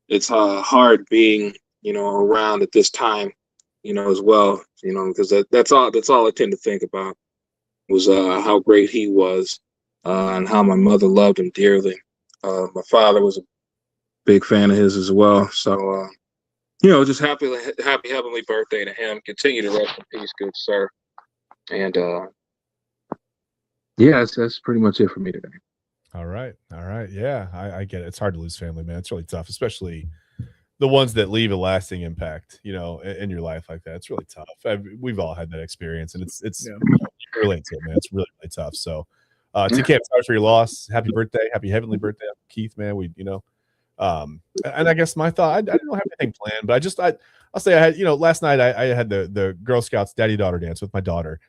It's hard being around at this time. As well, because that's all I tend to think about was how great he was and how my mother loved him dearly. My father was a big fan of his as well. So, just happy heavenly birthday to him. Continue to rest in peace, good sir. And that's pretty much it for me today. All right. Yeah, I get it. It's hard to lose family, man. It's really tough, especially the ones that leave a lasting impact, in your life like that. It's really tough. We've all had that experience, and it's Yeah. you can relate to it, man. It's really, really tough. So, TK, I'm sorry for your loss. Happy birthday, happy heavenly birthday, Keith, man. And I guess my thought, I don't have anything planned, but I'll say I had, last night I had the Girl Scouts daddy-daughter dance with my daughter.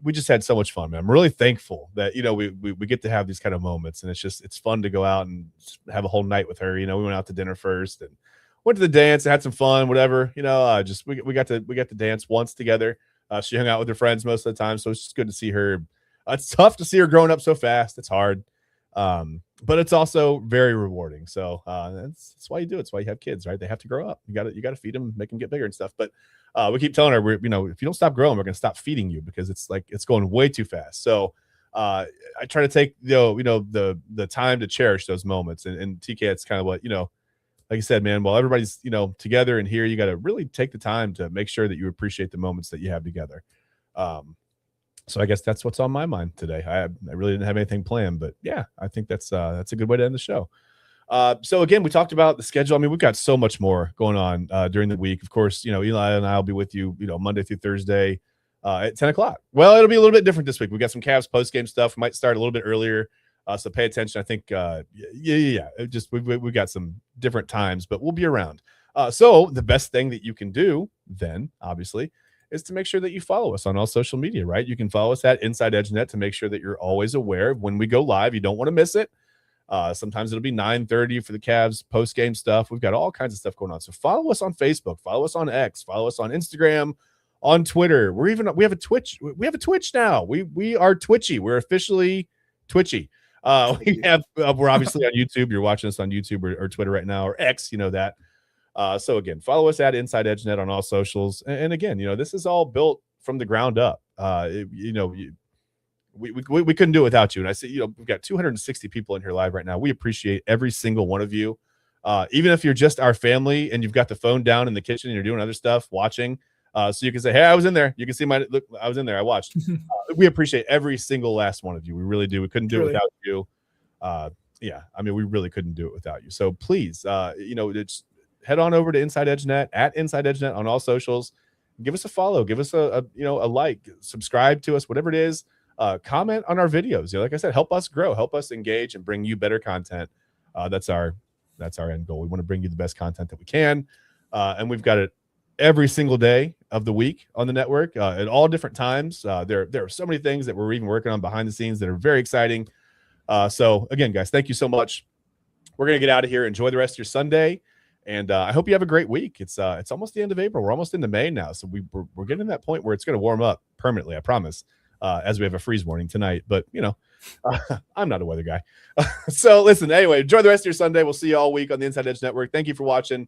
We just had so much fun, man. I'm really thankful that, we get to have these kind of moments, and it's fun to go out and have a whole night with her. We went out to dinner first and went to the dance and had some fun, whatever, we got to dance once together. She hung out with her friends most of the time. So it's just good to see her. It's tough to see her growing up so fast. It's hard. But it's also very rewarding. So that's why you do it. It's why you have kids, right? They have to grow up. You got to feed them, make them get bigger and stuff. But we keep telling her, if you don't stop growing, we're going to stop feeding you, because it's going way too fast. So I try to take the time to cherish those moments. And TK, it's kind of what like I said, man. While everybody's together and here, you got to really take the time to make sure that you appreciate the moments that you have together. So I guess that's what's on my mind today. I really didn't have anything planned, but yeah, I think that's a good way to end the show. So again, we talked about the schedule. I mean, we've got so much more going on during the week. Of course, Eli and I will be with you, Monday through Thursday at 10 o'clock. Well, it'll be a little bit different this week. We got some Cavs post-game stuff. We might start a little bit earlier. So pay attention. I think, we've got some different times, but we'll be around. So the best thing that you can do then, obviously, is to make sure that you follow us on all social media, right? You can follow us at Inside Edge Net to make sure that you're always aware of when we go live. You don't want to miss it. Sometimes it'll be 9:30 for the Cavs post-game stuff. We've got all kinds of stuff going on. So follow us on Facebook, follow us on X, follow us on Instagram, on Twitter. We have a Twitch. We have a Twitch now. We are Twitchy. We're officially Twitchy. We're obviously on YouTube. You're watching us on YouTube or Twitter right now, or X, that. So again, follow us at Inside Edge Net on all socials. And again, this is all built from the ground up. We couldn't do it without you. And I say, we've got 260 people in here live right now. We appreciate every single one of you. Even if you're just our family and you've got the phone down in the kitchen and you're doing other stuff, watching, so you can say, hey, I was in there. You can see look, I was in there. I watched. We appreciate every single last one of you. We really do. We couldn't do it without you. Yeah, I mean, we really couldn't do it without you. So please, it's head on over to Inside Edge Net, at Inside Edge Net on all socials. Give us a follow. Give us a like. Subscribe to us, whatever it is. Comment on our videos. Like I said, help us grow, help us engage, and bring you better content. That's our end goal. We want to bring you the best content that we can, and we've got it every single day of the week on the network at all different times. There are so many things that we're even working on behind the scenes that are very exciting. So again, guys, thank you so much. We're gonna get out of here. Enjoy the rest of your Sunday. And I hope you have a great week. It's almost the end of April. We're almost into May now. So we're getting to that point where it's going to warm up permanently, I promise, as we have a freeze warning tonight. But, I'm not a weather guy. So listen, anyway, enjoy the rest of your Sunday. We'll see you all week on the Inside Edge Network. Thank you for watching.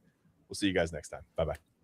We'll see you guys next time. Bye-bye.